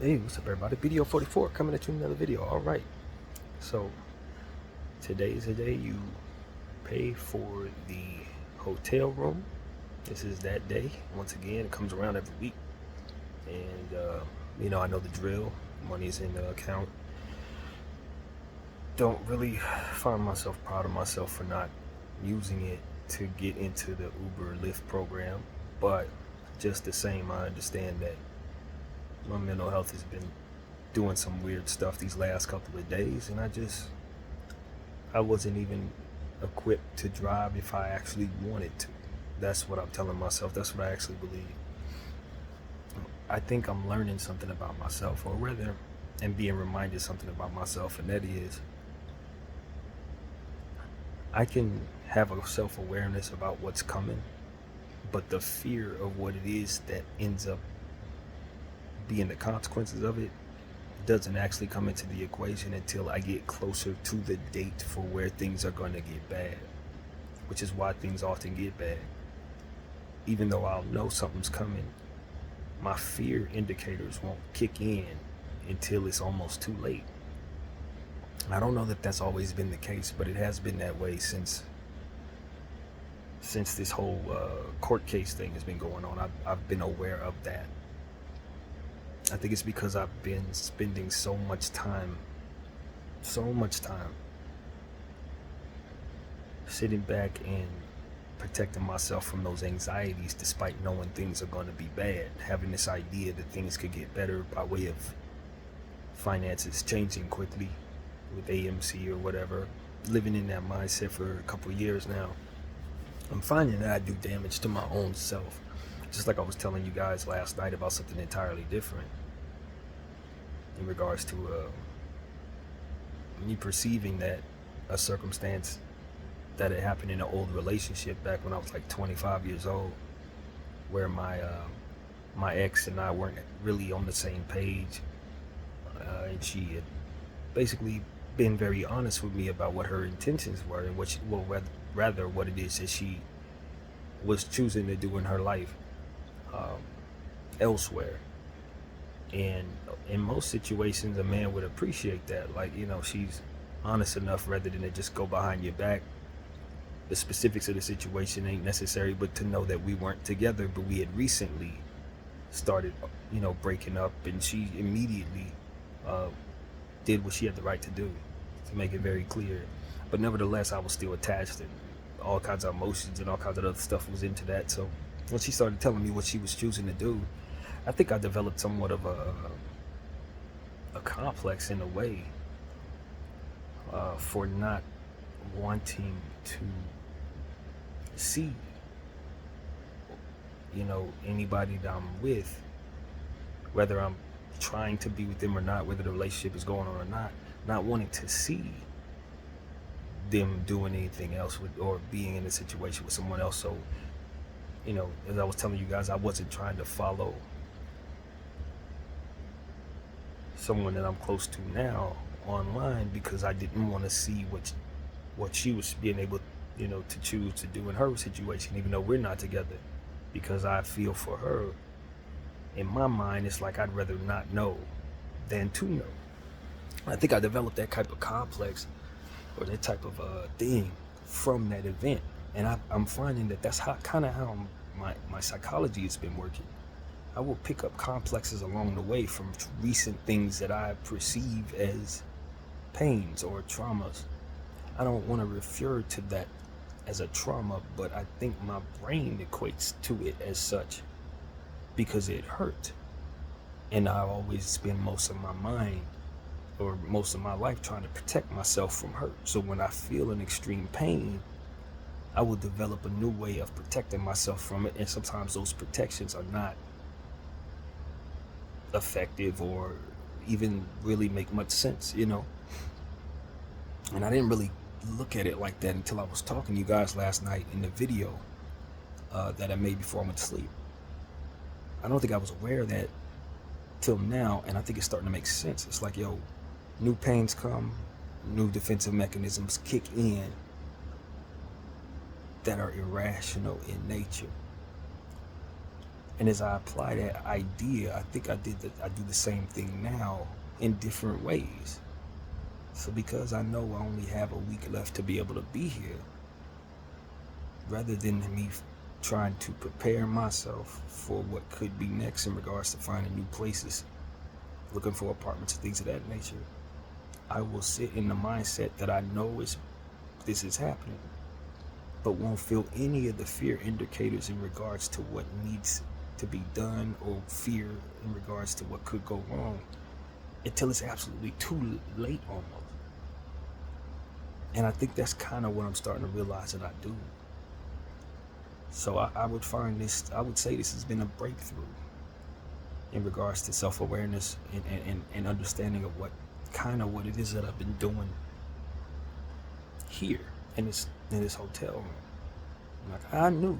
Hey, what's up everybody? BDF 44 coming at you in another video. Alright, so today is the day you pay for the hotel room. This is that day. Once again, it comes around every week. And I know the drill. Money's in the account. Don't really find myself proud of myself for not using it to get into the Uber Lyft program. But just the same, I understand that my mental health has been doing some weird stuff these last couple of days, and I wasn't even equipped to drive if I actually wanted to. That's what I'm telling myself. That's what I actually believe. I think I'm learning something about myself, or rather, and being reminded something about myself, and that is I can have a self-awareness about what's coming, but the fear of what it is that ends up being the consequences of it doesn't actually come into the equation until I get closer to the date for where things are going to get bad, which is why things often get bad. Even though I'll know something's coming, my fear indicators won't kick in until it's almost too late. I don't know that that's always been the case, but it has been that way since this whole court case thing has been going on. I've been aware of that. I think it's because I've been spending so much time sitting back and protecting myself from those anxieties despite knowing things are going to be bad, having this idea that things could get better by way of finances changing quickly with AMC or whatever, living in that mindset for a couple of years now. I'm finding that I do damage to my own self, just like I was telling you guys last night about something entirely different in regards to me perceiving that a circumstance that had happened in an old relationship back when I was like 25 years old, where my ex and I weren't really on the same page, and she had basically been very honest with me about what her intentions were and rather what it is that she was choosing to do in her life elsewhere. And in most situations, a man would appreciate that. Like, she's honest enough rather than to just go behind your back. The specifics of the situation ain't necessary, but to know that we weren't together, but we had recently started, breaking up, and she immediately did what she had the right to do, to make it very clear. But nevertheless, I was still attached, and all kinds of emotions and all kinds of other stuff was into that. So when she started telling me what she was choosing to do, I think I developed somewhat of a complex in a way for not wanting to see, anybody that I'm with, whether I'm trying to be with them or not, whether the relationship is going on or not wanting to see them doing anything else or being in a situation with someone else. So, as I was telling you guys, I wasn't trying to follow someone that I'm close to now online because I didn't want to see what she was being able, to choose to do in her situation, even though we're not together, because I feel for her. In my mind, it's like I'd rather not know than to know. I think I developed that type of complex or that type of thing from that event, and I'm finding that that's how my psychology has been working. I will pick up complexes along the way from recent things that I perceive as pains or traumas. I don't want to refer to that as a trauma, but I think my brain equates to it as such because it hurt. And I always spend most of my mind or most of my life trying to protect myself from hurt. So when I feel an extreme pain, I will develop a new way of protecting myself from it. And sometimes those protections are not effective or even really make much sense, And I didn't really look at it like that until I was talking to you guys last night in the video that I made before I went to sleep. I don't think I was aware of that till now, and I think it's starting to make sense. It's like, new pains come, new defensive mechanisms kick in that are irrational in nature. And as I apply that idea, I think I do the same thing now in different ways. So because I know I only have a week left to be able to be here, rather than me trying to prepare myself for what could be next in regards to finding new places, looking for apartments and things of that nature, I will sit in the mindset that I know this is happening, but won't feel any of the fear indicators in regards to what needs to be done, or fear in regards to what could go wrong, until it's absolutely too late almost. And I think that's kind of what I'm starting to realize that I do. So I would say this has been a breakthrough in regards to self-awareness and understanding of what it is that I've been doing here in this hotel room. Like, I knew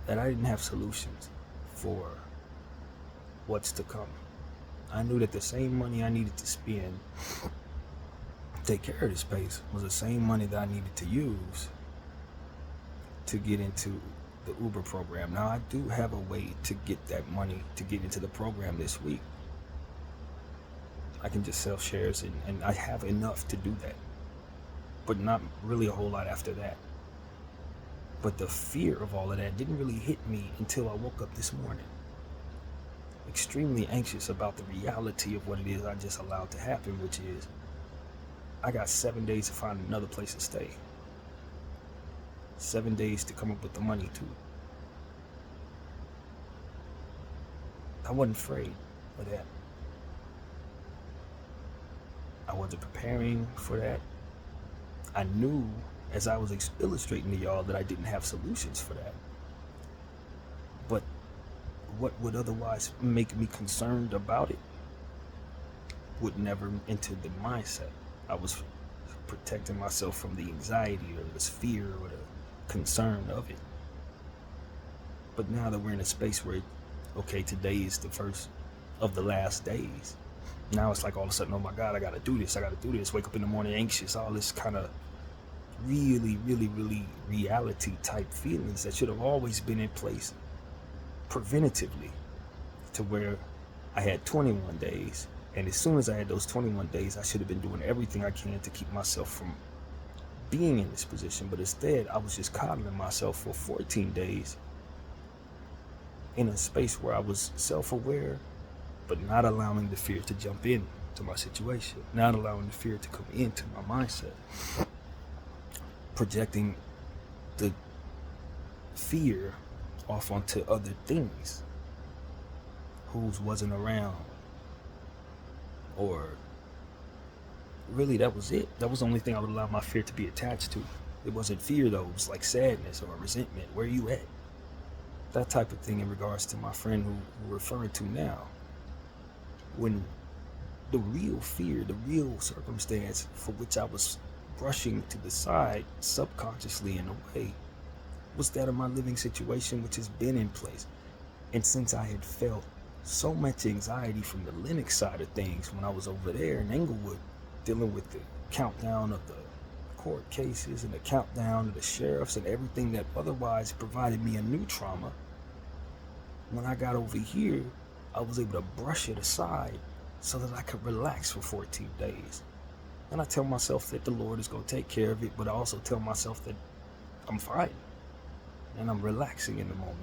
that I didn't have solutions for what's to come. I knew that the same money I needed to spend to take care of this space was the same money that I needed to use to get into the Uber program. Now, I do have a way to get that money to get into the program this week. I can just sell shares, and I have enough to do that, but not really a whole lot after that. But the fear of all of that didn't really hit me until I woke up this morning, extremely anxious about the reality of what it is I just allowed to happen, which is I got 7 days to find another place to stay. 7 days to come up with the money too. I wasn't afraid of that. I wasn't preparing for that. I knew, as I was illustrating to y'all, that I didn't have solutions for that. But what would otherwise make me concerned about it would never enter the mindset. I was protecting myself from the anxiety or this fear or the concern of it. But now that we're in a space where, okay, today is the first of the last days. Now it's like all of a sudden, oh my God, I gotta do this. Wake up in the morning anxious, all this kind of really, really, really reality type feelings that should have always been in place preventatively, to where I had 21 days. And as soon as I had those 21 days, I should have been doing everything I can to keep myself from being in this position. But instead, I was just coddling myself for 14 days in a space where I was self-aware, but not allowing the fear to jump in to my situation, not allowing the fear to come into my mindset, projecting the fear off onto other things, whose wasn't around, or really that was it. That was the only thing I would allow my fear to be attached to. It wasn't fear though, it was like sadness or resentment. Where you at? That type of thing in regards to my friend who we're referring to now. When the real fear, the real circumstance for which I was brushing to the side subconsciously in a way, was that of my living situation, which has been in place. And since I had felt so much anxiety from the Linux side of things when I was over there in Englewood, dealing with the countdown of the court cases and the countdown of the sheriffs and everything that otherwise provided me a new trauma, when I got over here, I was able to brush it aside so that I could relax for 14 days. And I tell myself that the Lord is going to take care of it, but I also tell myself that I'm fine and I'm relaxing in the moment.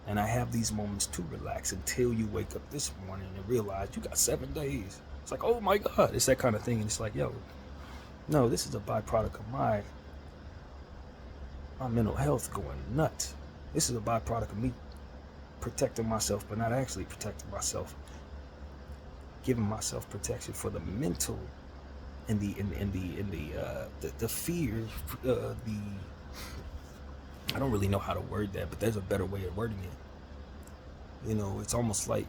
And I have these moments to relax until you wake up this morning and realize you got 7 days. It's like, oh my God, it's that kind of thing. And it's like, yo, no, this is a byproduct of my mental health going nuts. This is a byproduct of me protecting myself, but not actually protecting myself, giving myself protection for the mental and the fear, I don't really know how to word that, but there's a better way of wording it. You know, it's almost like,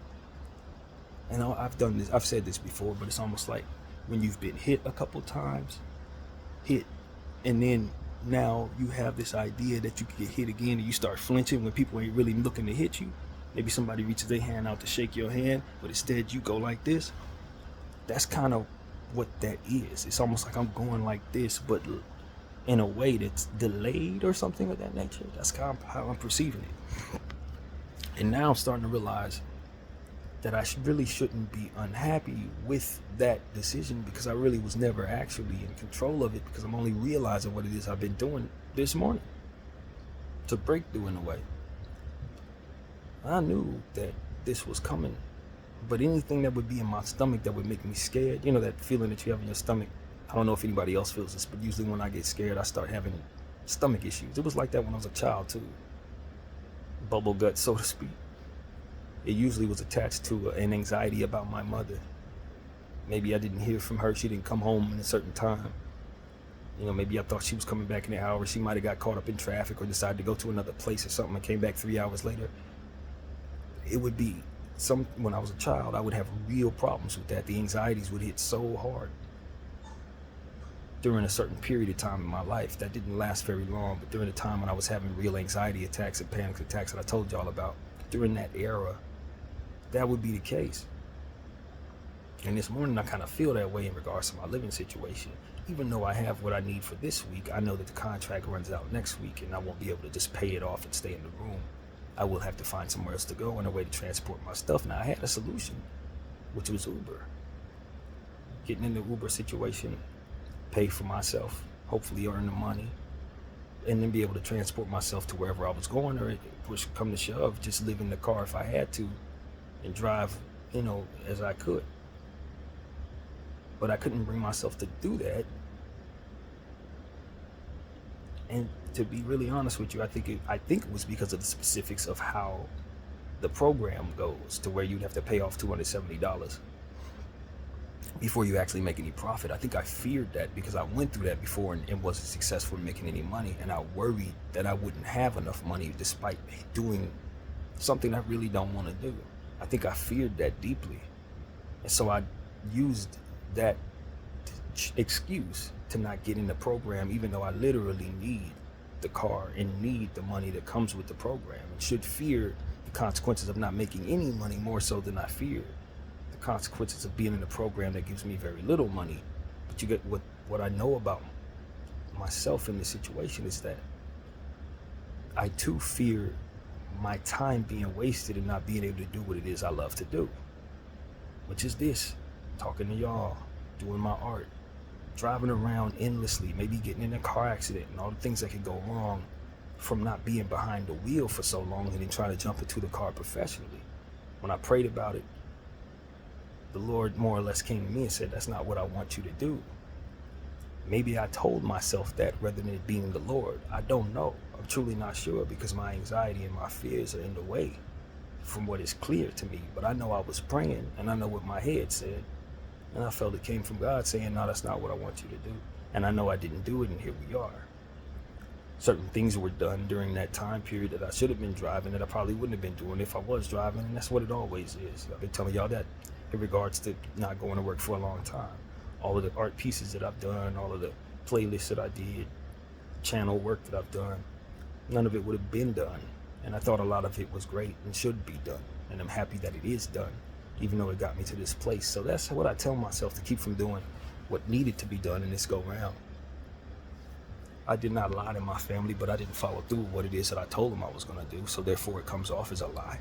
and I've said this before, but it's almost like when you've been hit a couple times, and then now you have this idea that you can get hit again, and you start flinching when people ain't really looking to hit you. Maybe somebody reaches their hand out to shake your hand, but instead you go like this. That's kind of what that is. It's almost like I'm going like this, but in a way that's delayed or something of that nature. That's kind of how I'm perceiving it. And now I'm starting to realize that I really shouldn't be unhappy with that decision, because I really was never actually in control of it, because I'm only realizing what it is I've been doing this morning. It's a breakthrough in a way. I knew that this was coming, but anything that would be in my stomach that would make me scared, you know, that feeling that you have in your stomach. I don't know if anybody else feels this, but usually when I get scared, I start having stomach issues. It was like that when I was a child too. Bubble gut, so to speak. It usually was attached to an anxiety about my mother. Maybe I didn't hear from her. She didn't come home in a certain time. You know, maybe I thought she was coming back in the hour. She might have got caught up in traffic or decided to go to another place or something and came back 3 hours later. It would be when I was a child, I would have real problems with that. The anxieties would hit so hard during a certain period of time in my life. That didn't last very long, but during the time when I was having real anxiety attacks and panic attacks that I told y'all about, during that era, that would be the case. And this morning I kind of feel that way in regards to my living situation. Even though I have what I need for this week, I know that the contract runs out next week and I won't be able to just pay it off and stay in the room. I will have to find somewhere else to go and a way to transport my stuff. Now I had a solution, which was Uber. Getting in the Uber situation, pay for myself, hopefully earn the money, and then be able to transport myself to wherever I was going, or push come to shove, just live in the car if I had to and drive, you know, as I could. But I couldn't bring myself to do that. And to be really honest with you, I think it was because of the specifics of how the program goes, to where you'd have to pay off $270 before you actually make any profit. I think I feared that because I went through that before and wasn't successful in making any money, and I worried that I wouldn't have enough money despite doing something I really don't want to do. I think I feared that deeply, and so I used that excuse to not get in the program, even though I literally need the car and need the money that comes with the program, and should fear the consequences of not making any money more so than I fear the consequences of being in a program that gives me very little money. But you get what I know about myself in this situation is that I too fear my time being wasted and not being able to do what it is I love to do, which is this: talking to y'all, doing my art, driving around endlessly, maybe getting in a car accident and all the things that could go wrong from not being behind the wheel for so long and then trying to jump into the car professionally. When I prayed about it, the Lord more or less came to me and said, that's not what I want you to do. Maybe I told myself that rather than it being the Lord. I don't know. I'm truly not sure, because my anxiety and my fears are in the way from what is clear to me. But I know I was praying, and I know what my head said. And I felt it came from God saying, no, that's not what I want you to do. And I know I didn't do it, and here we are. Certain things were done during that time period that I should have been driving that I probably wouldn't have been doing if I was driving, and that's what it always is. I've been telling y'all that in regards to not going to work for a long time. All of the art pieces that I've done, all of the playlists that I did, channel work that I've done, none of it would have been done. And I thought a lot of it was great and should be done. And I'm happy that it is done, even though it got me to this place. So that's what I tell myself to keep from doing what needed to be done in this go round. I did not lie to my family, but I didn't follow through with what it is that I told them I was going to do. So therefore it comes off as a lie.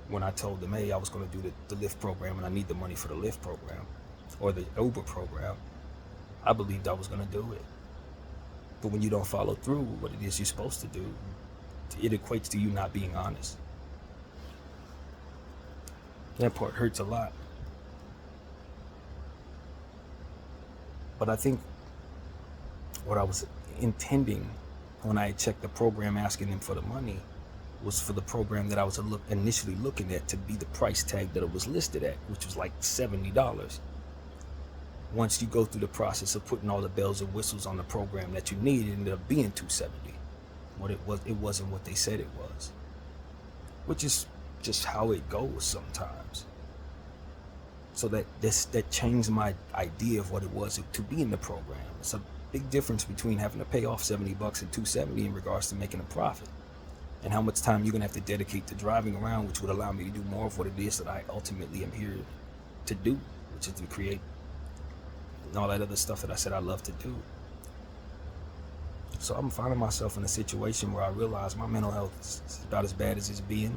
When I told them, hey, I was going to do the Lyft program and I need the money for the Lyft program or the Uber program, I believed I was going to do it. But when you don't follow through with what it is you're supposed to do, it equates to you not being honest. That part hurts a lot. But I think what I was intending when I checked the program asking them for the money was for the program that I was initially looking at to be the price tag that it was listed at, which was like $70. Once you go through the process of putting all the bells and whistles on the program that you need, it ended up being $270. What it wasn't what they said it was, which is just how it goes sometimes. So that changed my idea of what it was to be in the program. It's a big difference between having to pay off $70 and $270 in regards to making a profit, and how much time you're gonna have to dedicate to driving around, which would allow me to do more of what it is that I ultimately am here to do, which is to create and all that other stuff that I said I love to do. So I'm finding myself in a situation where I realize my mental health is about as bad as it's been.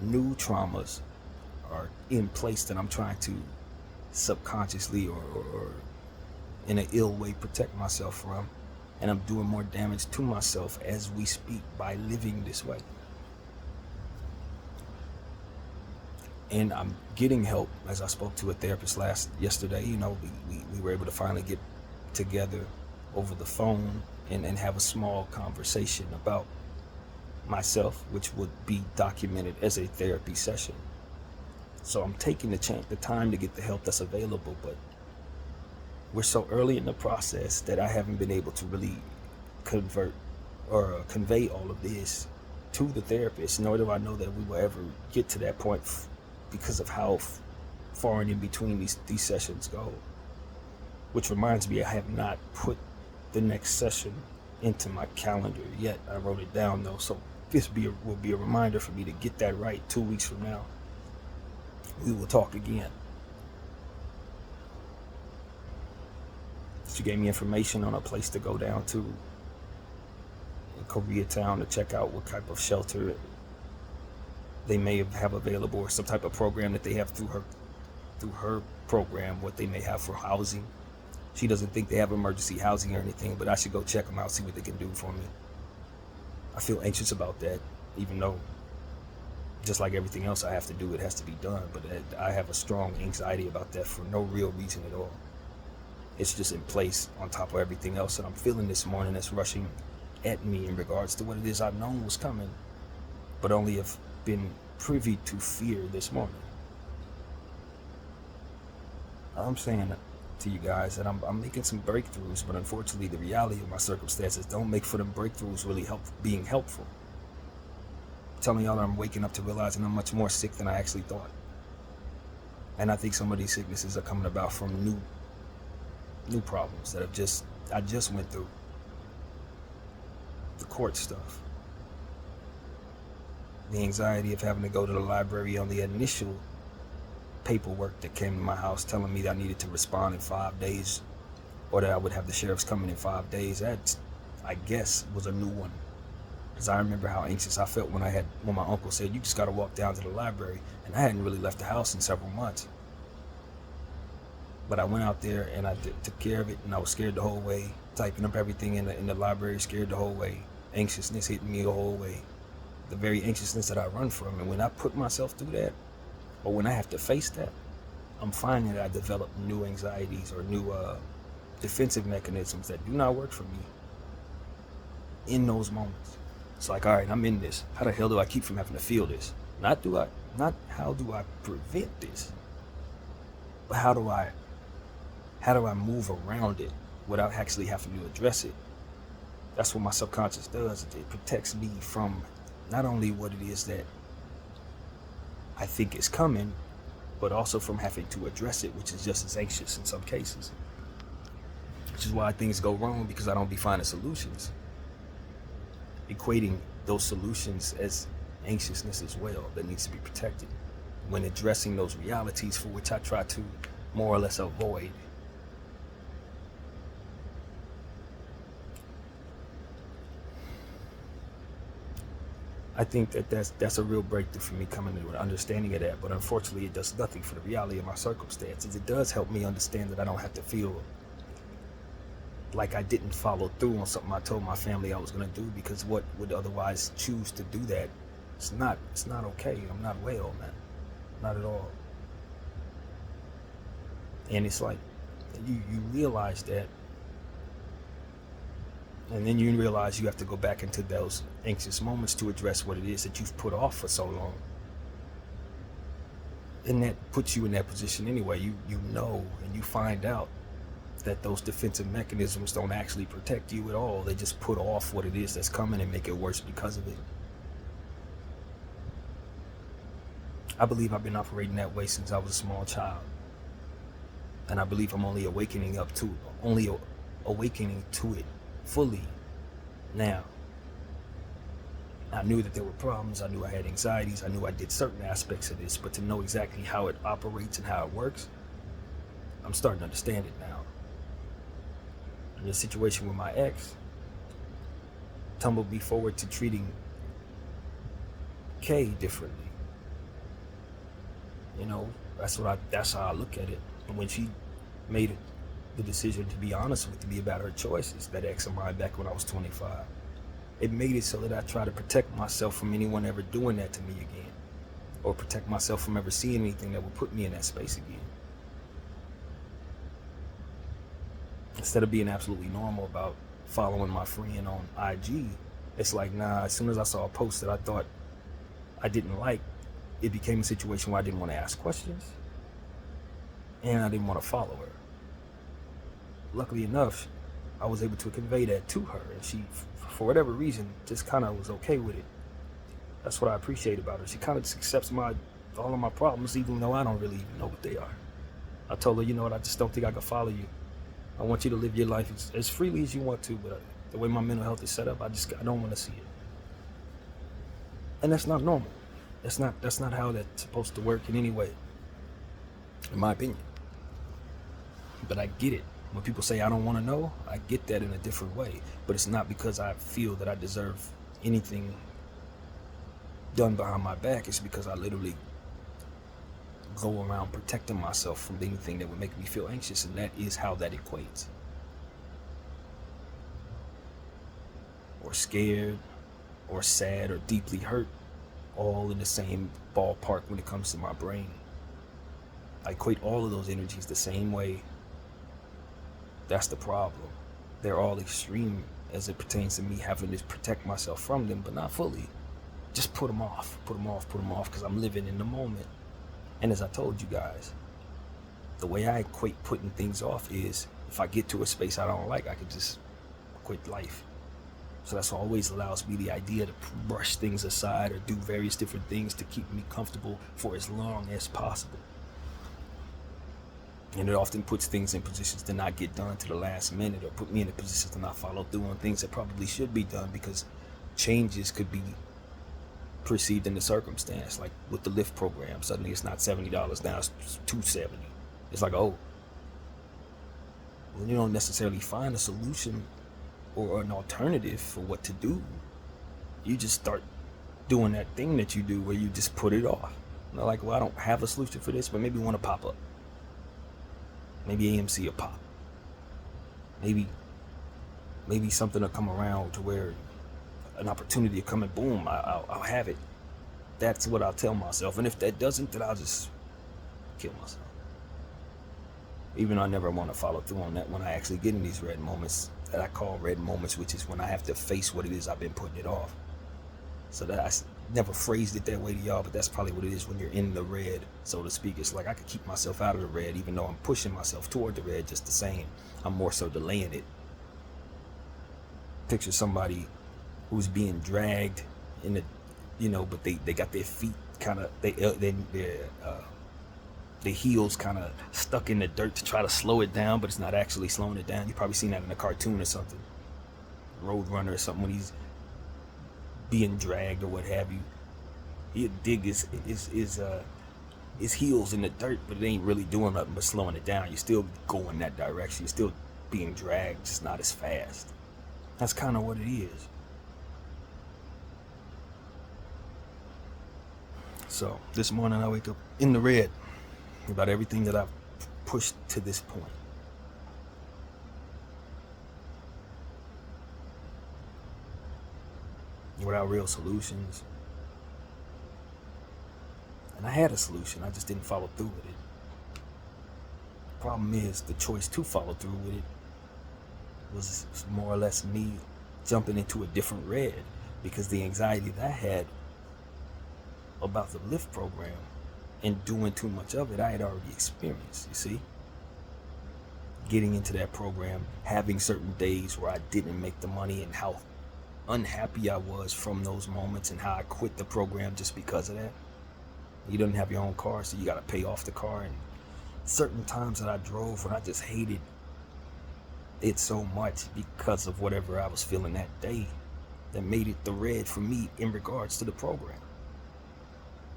New traumas are in place that I'm trying to subconsciously or in an ill way protect myself from. And I'm doing more damage to myself as we speak by living this way. And I'm getting help. As I spoke to a therapist yesterday, we were able to finally get together over the phone and have a small conversation about myself, which would be documented as a therapy session. So I'm taking the time to get the help that's available, but we're so early in the process that I haven't been able to really convert or convey all of this to the therapist, nor do I know that we will ever get to that point because of how far and in between these sessions go. Which reminds me, I have not put the next session into my calendar yet. I wrote it down though, so this will be a reminder for me to get that right. 2 weeks from now, we will talk again. She gave me information on a place to go down to in Koreatown to check out what type of shelter they may have available, or some type of program that they have through her program, what they may have for housing. She doesn't think they have emergency housing or anything, but I should go check them out, see what they can do for me. I feel anxious about that, even though just like everything else I have to do, it has to be done. But I have a strong anxiety about that for no real reason at all. It's just in place on top of everything else that I'm feeling this morning that's rushing at me in regards to what it is I've known was coming, but only have been privy to fear this morning. I'm saying to you guys that I'm making some breakthroughs, but unfortunately the reality of my circumstances don't make for them breakthroughs really being helpful. I'm telling y'all that I'm waking up to realizing I'm much more sick than I actually thought. And I think some of these sicknesses are coming about from new problems that I just went through. The court stuff. The anxiety of having to go to the library on the initial paperwork that came to my house telling me that I needed to respond in 5 days, or that I would have the sheriffs coming in 5 days. That, I guess, was a new one. Because I remember how anxious I felt when my uncle said, you just got to walk down to the library. And I hadn't really left the house in several months. But I went out there and I took care of it, and I was scared the whole way. Typing up everything in the library, scared the whole way. Anxiousness hitting me the whole way. The very anxiousness that I run from. And when I put myself through that, or when I have to face that, I'm finding that I develop new anxieties or new defensive mechanisms that do not work for me in those moments. It's like, all right, I'm in this. How the hell do I keep from having to feel this? Not how do I prevent this, but how do I move around it without actually having to address it? That's what my subconscious does. It protects me from not only what it is that I think is coming, but also from having to address it, which is just as anxious in some cases. Which is why things go wrong, because I don't be finding solutions. Equating those solutions as anxiousness as well that needs to be protected when addressing those realities for which I try to more or less avoid. I think that's a real breakthrough for me, coming to an understanding of that. But unfortunately, it does nothing for the reality of my circumstances. It does help me understand that I don't have to feel like I didn't follow through on something I told my family I was going to do, because what would otherwise choose to do that? It's not okay. I'm not well, man. Not at all. And it's like you realize that, and then you realize you have to go back into those anxious moments to address what it is that you've put off for so long. And that puts you in that position anyway. You know, and you find out that those defensive mechanisms don't actually protect you at all. They just put off what it is that's coming and make it worse because of it. I believe I've been operating that way since I was a small child. And I believe I'm only awakening to it fully now. I knew that there were problems. I knew I had anxieties. I knew I did certain aspects of this, but to know exactly how it operates and how it works, I'm starting to understand it now. In the situation with my ex, tumbled me forward to treating Kay differently. You know, that's how I look at it. And when she made the decision to be honest with me about her choices, that ex of mine back when I was 25, it made it so that I try to protect myself from anyone ever doing that to me again, or protect myself from ever seeing anything that would put me in that space again. Instead of being absolutely normal about following my friend on IG, it's like, nah, as soon as I saw a post that I thought I didn't like, it became a situation where I didn't want to ask questions and I didn't want to follow her. Luckily enough, I was able to convey that to her, and she, for whatever reason, just kind of was okay with it. That's what I appreciate about her. She kind of just accepts all of my problems, even though I don't really even know what they are. I told her, you know what, I just don't think I can follow you. I want you to live your life as freely as you want to, but the way my mental health is set up, I don't want to see it. And that's not normal. That's not how that's supposed to work in any way, in my opinion. But I get it. When people say I don't want to know, I get that in a different way. But it's not because I feel that I deserve anything done behind my back. It's because I literally go around protecting myself from anything that would make me feel anxious, and that is how that equates. Or scared, or sad, or deeply hurt, all in the same ballpark when it comes to my brain. I equate all of those energies the same way. That's the problem. They're all extreme as it pertains to me having to protect myself from them, but not fully. Just put them off, because I'm living in the moment. And as I told you guys, the way I equate putting things off is, if I get to a space I don't like, I can just quit life. So that's always allows me the idea to brush things aside or do various different things to keep me comfortable for as long as possible. And it often puts things in positions to not get done to the last minute, or put me in a position to not follow through on things that probably should be done, because changes could be perceived in the circumstance. Like with the Lyft program, suddenly it's not $70, now it's $270. It's like, oh, well, you don't necessarily find a solution or an alternative for what to do. You just start doing that thing that you do where you just put it off. You're like, well, I don't have a solution for this, but maybe one will pop up. Maybe AMC will pop. Maybe something will come around to where an opportunity will come and boom, I'll have it. That's what I'll tell myself. And if that doesn't, then I'll just kill myself. Even though I never want to follow through on that when I actually get in these red moments that I call red moments, which is when I have to face what it is I've been putting it off. So that I never phrased it that way to y'all, but that's probably what it is when you're in the red, so to speak. It's like I could keep myself out of the red, even though I'm pushing myself toward the red just the same. I'm more so delaying it. Picture somebody who's being dragged in the, but they got their feet kind of, the heels kind of stuck in the dirt to try to slow it down, but it's not actually slowing it down. You've probably seen that in a cartoon or something, Roadrunner or something, when he's being dragged or what have you. He'll dig his heels in the dirt, but it ain't really doing nothing but slowing it down. You're still going that direction. You're still being dragged, just not as fast. That's kind of what it is. So this morning I wake up in the red about everything that I've pushed to this point. Without real solutions. And I had a solution, I just didn't follow through with it. The problem is the choice to follow through with it was more or less me jumping into a different red, because the anxiety that I had about the Lyft program and doing too much of it, I had already experienced, you see? Getting into that program, having certain days where I didn't make the money, and how unhappy I was from those moments, and how I quit the program just because of that. You don't have your own car, so you got to pay off the car. And certain times that I drove when I just hated it so much because of whatever I was feeling that day, that made it the red for me in regards to the program.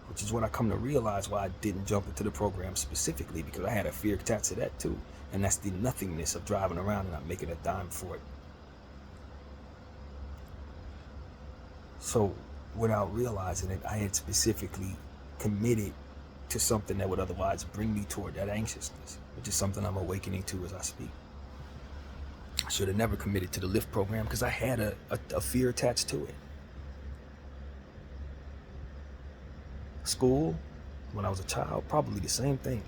Which is what I come to realize why I didn't jump into the program specifically, because I had a fear attached to that too. And that's the nothingness of driving around and not making a dime for it. So without realizing it, I had specifically committed to something that would otherwise bring me toward that anxiousness, which is something I'm awakening to as I speak. I should have never committed to the lift program because I had a fear attached to it. School, when I was a child, probably the same thing.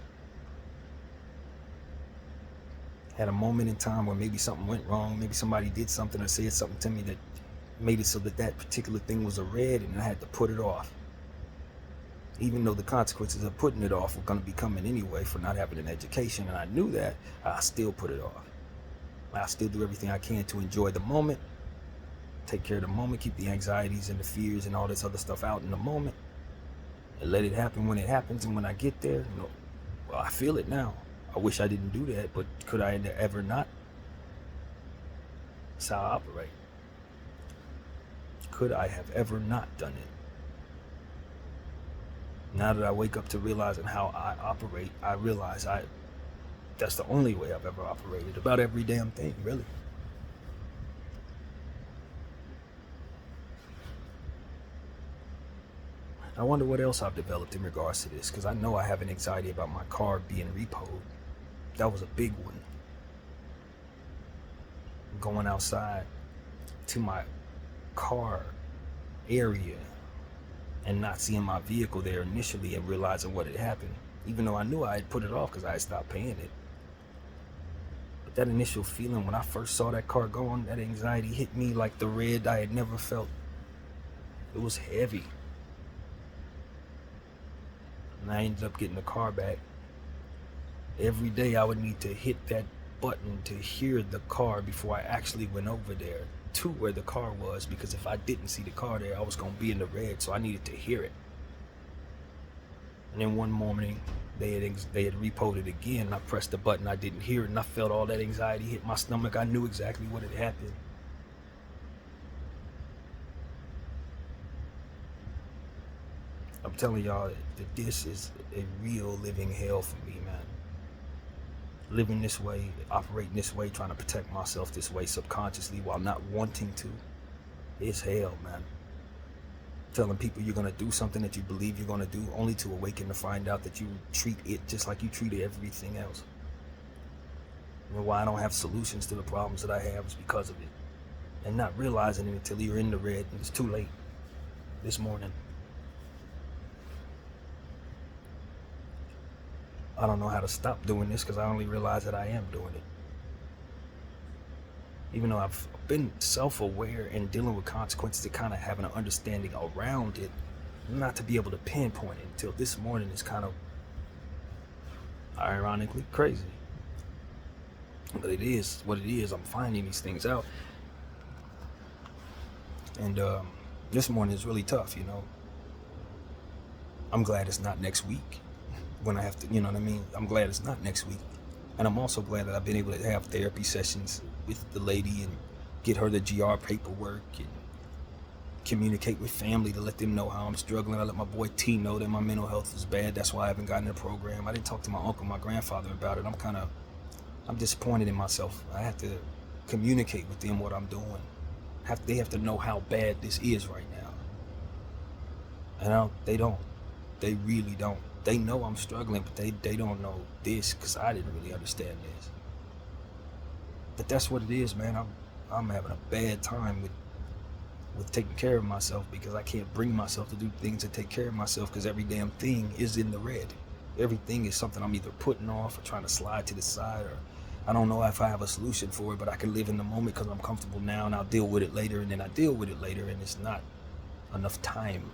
Had a moment in time where maybe something went wrong, maybe somebody did something or said something to me that made it so that that particular thing was a red, and I had to put it off. Even though the consequences of putting it off were going to be coming anyway for not having an education, and I knew that, I still put it off. I still do everything I can to enjoy the moment, take care of the moment, keep the anxieties and the fears and all this other stuff out in the moment, and let it happen when it happens. And when I get there, well, I feel it now. I wish I didn't do that, but could I ever not? That's how I operate. Could I have ever not done it? Now that I wake up to realizing how I operate, I realize that's the only way I've ever operated about every damn thing, really. I wonder what else I've developed in regards to this, because I know I have an anxiety about my car being repoed. That was a big one. Going outside to my car area and not seeing my vehicle there initially and realizing what had happened, even though I knew I had put it off because I had stopped paying it. But that initial feeling when I first saw that car going, that anxiety hit me like the red I had never felt. It was heavy. And I ended up getting the car back. Every day I would need to hit that button to hear the car before I actually went over there to where the car was, because if I didn't see the car there, I was going to be in the red, so I needed to hear it. And then one morning, they had repoed it again, and I pressed the button, I didn't hear it, and I felt all that anxiety hit my stomach. I knew exactly what had happened. I'm telling y'all that this is a real living hell for me, man. Living this way, operating this way, trying to protect myself this way subconsciously while not wanting to, it's hell, man. Telling people you're gonna do something that you believe you're gonna do, only to awaken to find out that you treat it just like you treated everything else. You know why I don't have solutions to the problems that I have is because of it. And not realizing it until you're in the red and it's too late. This morning, I don't know how to stop doing this because I only realize that I am doing it. Even though I've been self-aware and dealing with consequences to kind of having an understanding around it, not to be able to pinpoint it until this morning is kind of ironically crazy. But it is what it is. I'm finding these things out. And this morning is really tough, I'm glad it's not next week. When I have to, you know what I mean? I'm glad it's not next week. And I'm also glad that I've been able to have therapy sessions with the lady and get her the GR paperwork and communicate with family to let them know how I'm struggling. I let my boy T know that my mental health is bad. That's why I haven't gotten a program. I didn't talk to my uncle, my grandfather about it. I'm disappointed in myself. I have to communicate with them what I'm doing. They have to know how bad this is right now. And they don't. They really don't. They know I'm struggling, but they don't know this because I didn't really understand this. But that's what it is, man. I'm having a bad time with taking care of myself because I can't bring myself to do things to take care of myself because every damn thing is in the red. Everything is something I'm either putting off or trying to slide to the side, or I don't know if I have a solution for it, but I can live in the moment because I'm comfortable now and I'll deal with it later, and then I deal with it later, and it's not enough time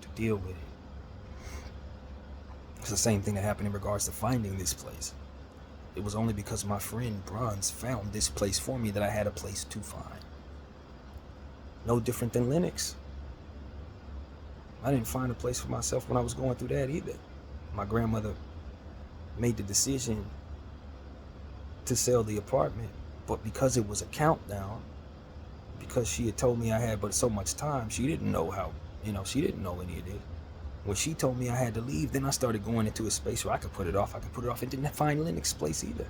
to deal with it. It's the same thing that happened in regards to finding this place. It was only because my friend Bronze found this place for me that I had a place to find. No different than Linux. I didn't find a place for myself when I was going through that either. My grandmother made the decision to sell the apartment, but because it was a countdown, because she had told me I had but so much time, she didn't know she didn't know any of this. When she told me I had to leave, then I started going into a space where I could put it off. And didn't find Linux place either.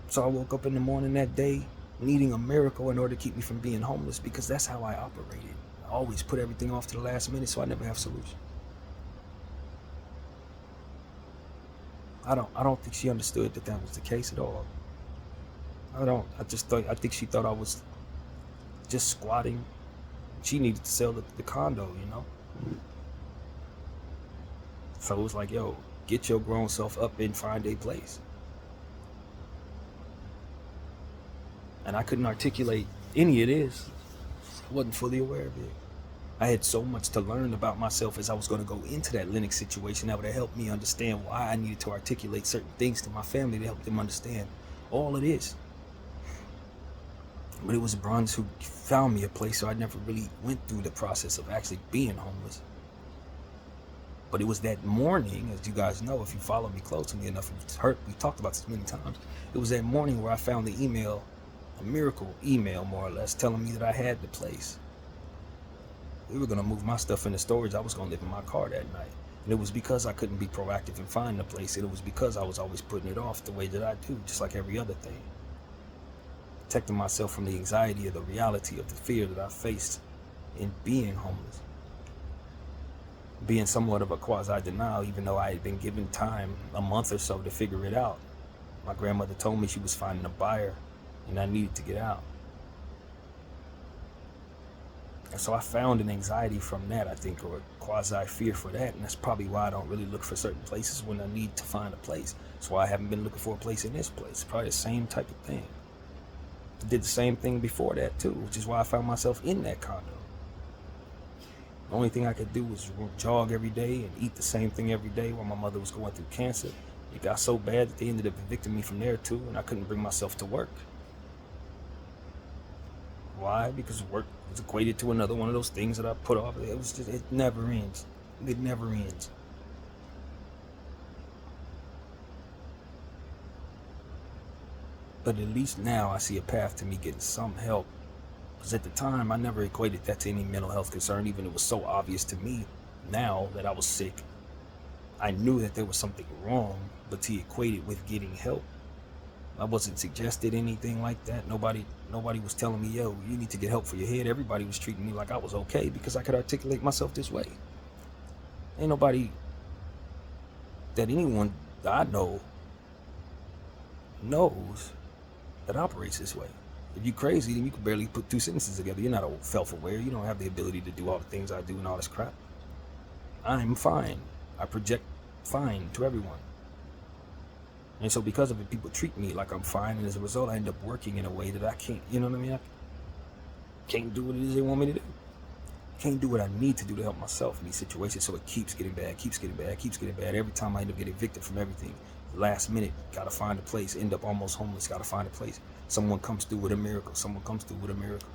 So I woke up in the morning that day, needing a miracle in order to keep me from being homeless, because that's how I operated. I always put everything off to the last minute, so I never have solution. I don't think she understood that was the case at all. I think she thought I was just squatting. She needed to sell the condo, So it was like, yo, get your grown self up and find a place. And I couldn't articulate any of this. I wasn't fully aware of it. I had so much to learn about myself as I was going to go into that Linux situation that would have helped me understand why I needed to articulate certain things to my family to help them understand all of this. But it was Bruns who found me a place, so I never really went through the process of actually being homeless. But it was that morning, as you guys know, if you follow me closely enough, we've talked about this many times. It was that morning where I found the email, a miracle email more or less, telling me that I had the place. We were going to move my stuff into storage. I was going to live in my car that night. And it was because I couldn't be proactive and find the place. And it was because I was always putting it off the way that I do, just like every other thing. Protecting myself from the anxiety of the reality of the fear that I faced in being homeless. Being somewhat of a quasi-denial, even though I had been given time, a month or so, to figure it out. My grandmother told me she was finding a buyer and I needed to get out. And so I found an anxiety from that, I think, or a quasi-fear for that. And that's probably why I don't really look for certain places when I need to find a place. That's why I haven't been looking for a place in this place. Probably the same type of thing. I did the same thing before that too, which is why I found myself in that condo. The only thing I could do was jog every day and eat the same thing every day while my mother was going through cancer. It got so bad that they ended up evicting me from there too, and I couldn't bring myself to work. Why? Because work was equated to another one of those things that I put off. It never ends. It never ends. But at least now I see a path to me getting some help. Because at the time, I never equated that to any mental health concern, even it was so obvious to me now that I was sick. I knew that there was something wrong, but to equate it with getting help, I wasn't suggested anything like that. Nobody was telling me, yo, you need to get help for your head. Everybody was treating me like I was okay because I could articulate myself this way. Ain't nobody that anyone that I know knows that operates this way. If you're crazy, then you can barely put two sentences together. You're not self-aware. You don't have the ability to do all the things I do and all this crap. I'm fine. I project fine to everyone. And so because of it, people treat me like I'm fine, and as a result, I end up working in a way that I can't, you know what I mean? I can't do what it is they want me to do. Can't do what I need to do to help myself in these situations, so it keeps getting bad, keeps getting bad, keeps getting bad. Every time I end up getting evicted from everything, last minute, gotta find a place, end up almost homeless, gotta find a place. Someone comes through with a miracle, someone comes through with a miracle.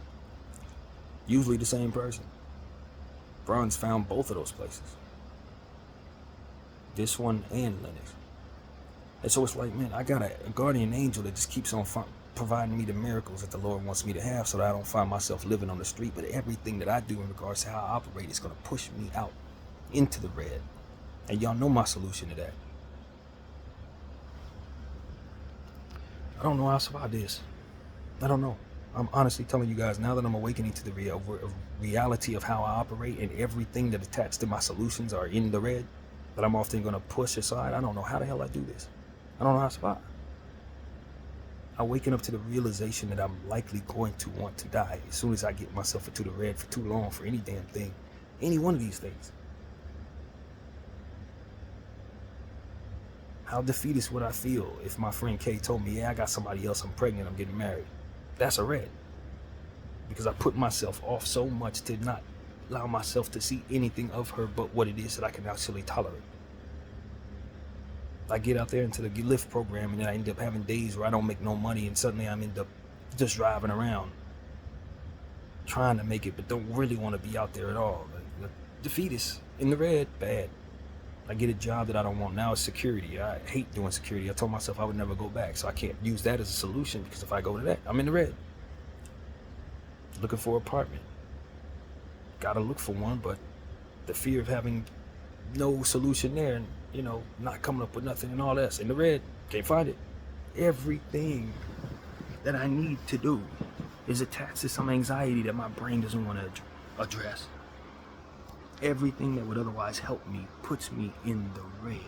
Usually the same person. Bruns found both of those places. This one and Linux. And so it's like, man, I got a guardian angel that just keeps on providing me the miracles that the Lord wants me to have so that I don't find myself living on the street. But everything that I do in regards to how I operate is going to push me out into the red. And y'all know my solution to that. I don't know how to survive this. I don't know. I'm honestly telling you guys, now that I'm awakening to the reality of how I operate and everything that attached to my solutions are in the red, that I'm often going to push aside. I don't know how the hell I do this. I don't know how to survive. I'm waking up to the realization that I'm likely going to want to die as soon as I get myself into the red for too long for any damn thing. Any one of these things. How defeatist would I feel if my friend Kay told me, yeah, I got somebody else, I'm pregnant, I'm getting married. That's a red. Because I put myself off so much to not allow myself to see anything of her but what it is that I can actually tolerate. I get out there into the Lyft program and then I end up having days where I don't make no money and suddenly I'm end up just driving around trying to make it but don't really want to be out there at all. Like, defeatist in the red, bad. I get a job that I don't want now. It's security. I hate doing security. I told myself I would never go back, so I can't use that as a solution because if I go to that, I'm in the red. Looking for an apartment. Gotta look for one, but the fear of having no solution there and, you know, not coming up with nothing and all that. In the red, can't find it. Everything that I need to do is attached to some anxiety that my brain doesn't want to address. Everything that would otherwise help me puts me in the red.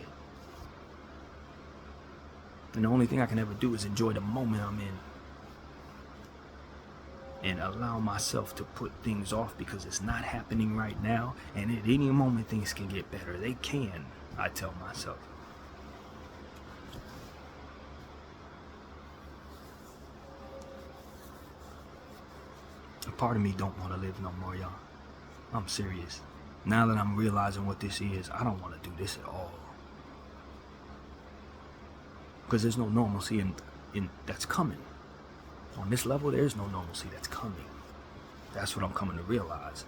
And the only thing I can ever do is enjoy the moment I'm in and allow myself to put things off because it's not happening right now, and at any moment things can get better. They can, I tell myself. A part of me don't want to live no more, y'all. I'm serious. Now that I'm realizing what this is, I don't want to do this at all. Because there's no normalcy in that's coming. On this level, there's no normalcy that's coming. That's what I'm coming to realize.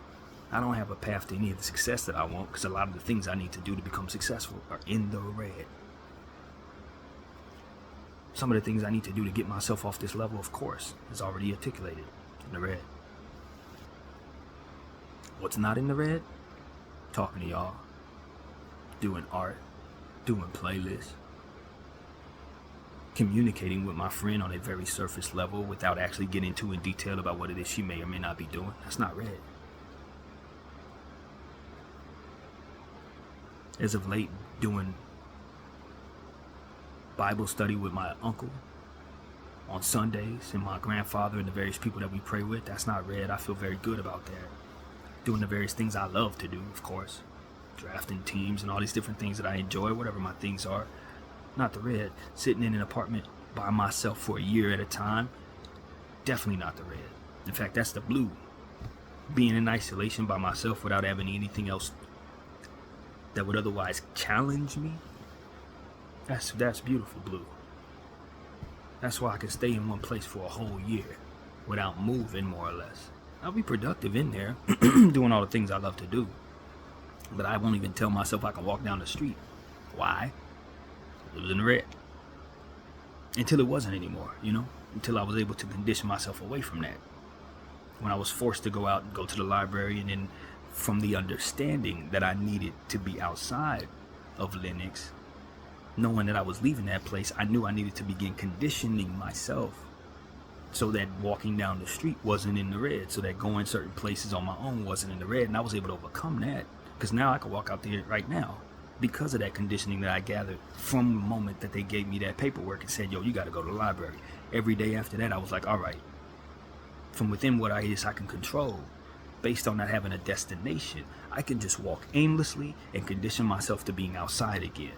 I don't have a path to any of the success that I want because a lot of the things I need to do to become successful are in the red. Some of the things I need to do to get myself off this level, of course, is already articulated in the red. What's not in the red? Talking to y'all, doing art, doing playlists, communicating with my friend on a very surface level without actually getting too in detail about what it is she may or may not be doing. That's not red. As of late, doing Bible study with my uncle on Sundays and my grandfather and the various people that we pray with, that's not red. I feel very good about that. Doing the various things I love to do, of course. Drafting teams and all these different things that I enjoy, whatever my things are. Not the red. Sitting in an apartment by myself for a year at a time, definitely not the red. In fact, that's the blue. Being in isolation by myself without having anything else that would otherwise challenge me, that's beautiful blue. That's why I can stay in one place for a whole year without moving, more or less. I'll be productive in there, doing all the things I love to do. But I won't even tell myself I can walk down the street. Why? It was in the red. Until it wasn't anymore, Until I was able to condition myself away from that. When I was forced to go out and go to the library, and then from the understanding that I needed to be outside of Linux, knowing that I was leaving that place, I knew I needed to begin conditioning myself so that walking down the street wasn't in the red, so that going certain places on my own wasn't in the red, and I was able to overcome that, because now I can walk out there right now because of that conditioning that I gathered from the moment that they gave me that paperwork and said, yo, you got to go to the library. Every day after that, I was like, all right, from within what I can control, based on not having a destination, I can just walk aimlessly and condition myself to being outside again.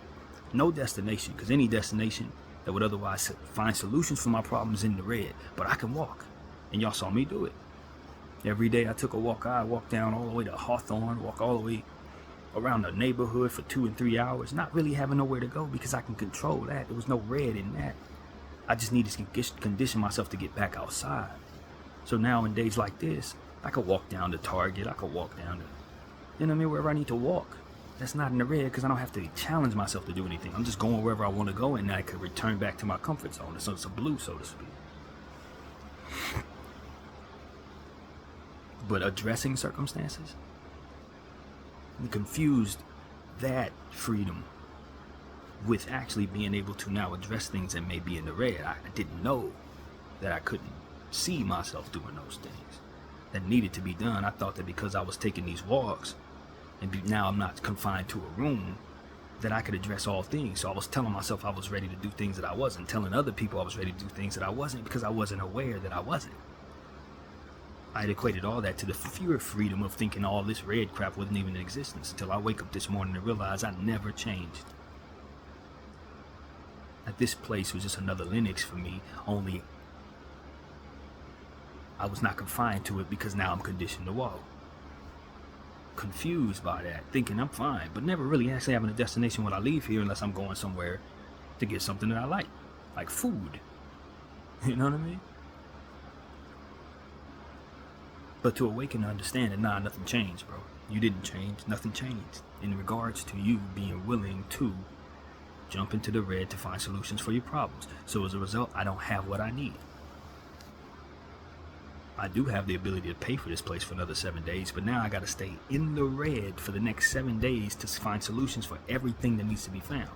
No destination, because any destination that would otherwise find solutions for my problems in the red, but I can walk, and y'all saw me do it. Every day I took a walk. I walked down all the way to Hawthorne, walk all the way around the neighborhood for 2 and 3 hours, not really having nowhere to go because I can control that. There was no red in that. I just needed to condition myself to get back outside. So now in days like this, I could walk down to Target, I could walk down to, wherever I need to walk. That's not in the red because I don't have to challenge myself to do anything. I'm just going wherever I want to go, and I could return back to my comfort zone. So it's a blue, so to speak. But addressing circumstances, and confused that freedom with actually being able to now address things that may be in the red. I didn't know that I couldn't see myself doing those things that needed to be done. I thought that because I was taking these walks, and now I'm not confined to a room, that I could address all things. So I was telling myself I was ready to do things that I wasn't, telling other people I was ready to do things that I wasn't, because I wasn't aware that I wasn't. I had equated all that to the pure freedom of thinking all this red crap wasn't even in existence, until I wake up this morning and realize I never changed. That this place was just another Linux for me, only I was not confined to it because now I'm conditioned to walk. Confused by that, thinking I'm fine, but never really actually having a destination when I leave here unless I'm going somewhere to get something that I like food. You know what I mean? But to awaken and understand that, nothing changed, bro. You didn't change, nothing changed in regards to you being willing to jump into the red to find solutions for your problems. So as a result, I don't have what I need. I do have the ability to pay for this place for another 7 days, but now I got to stay in the red for the next 7 days to find solutions for everything that needs to be found.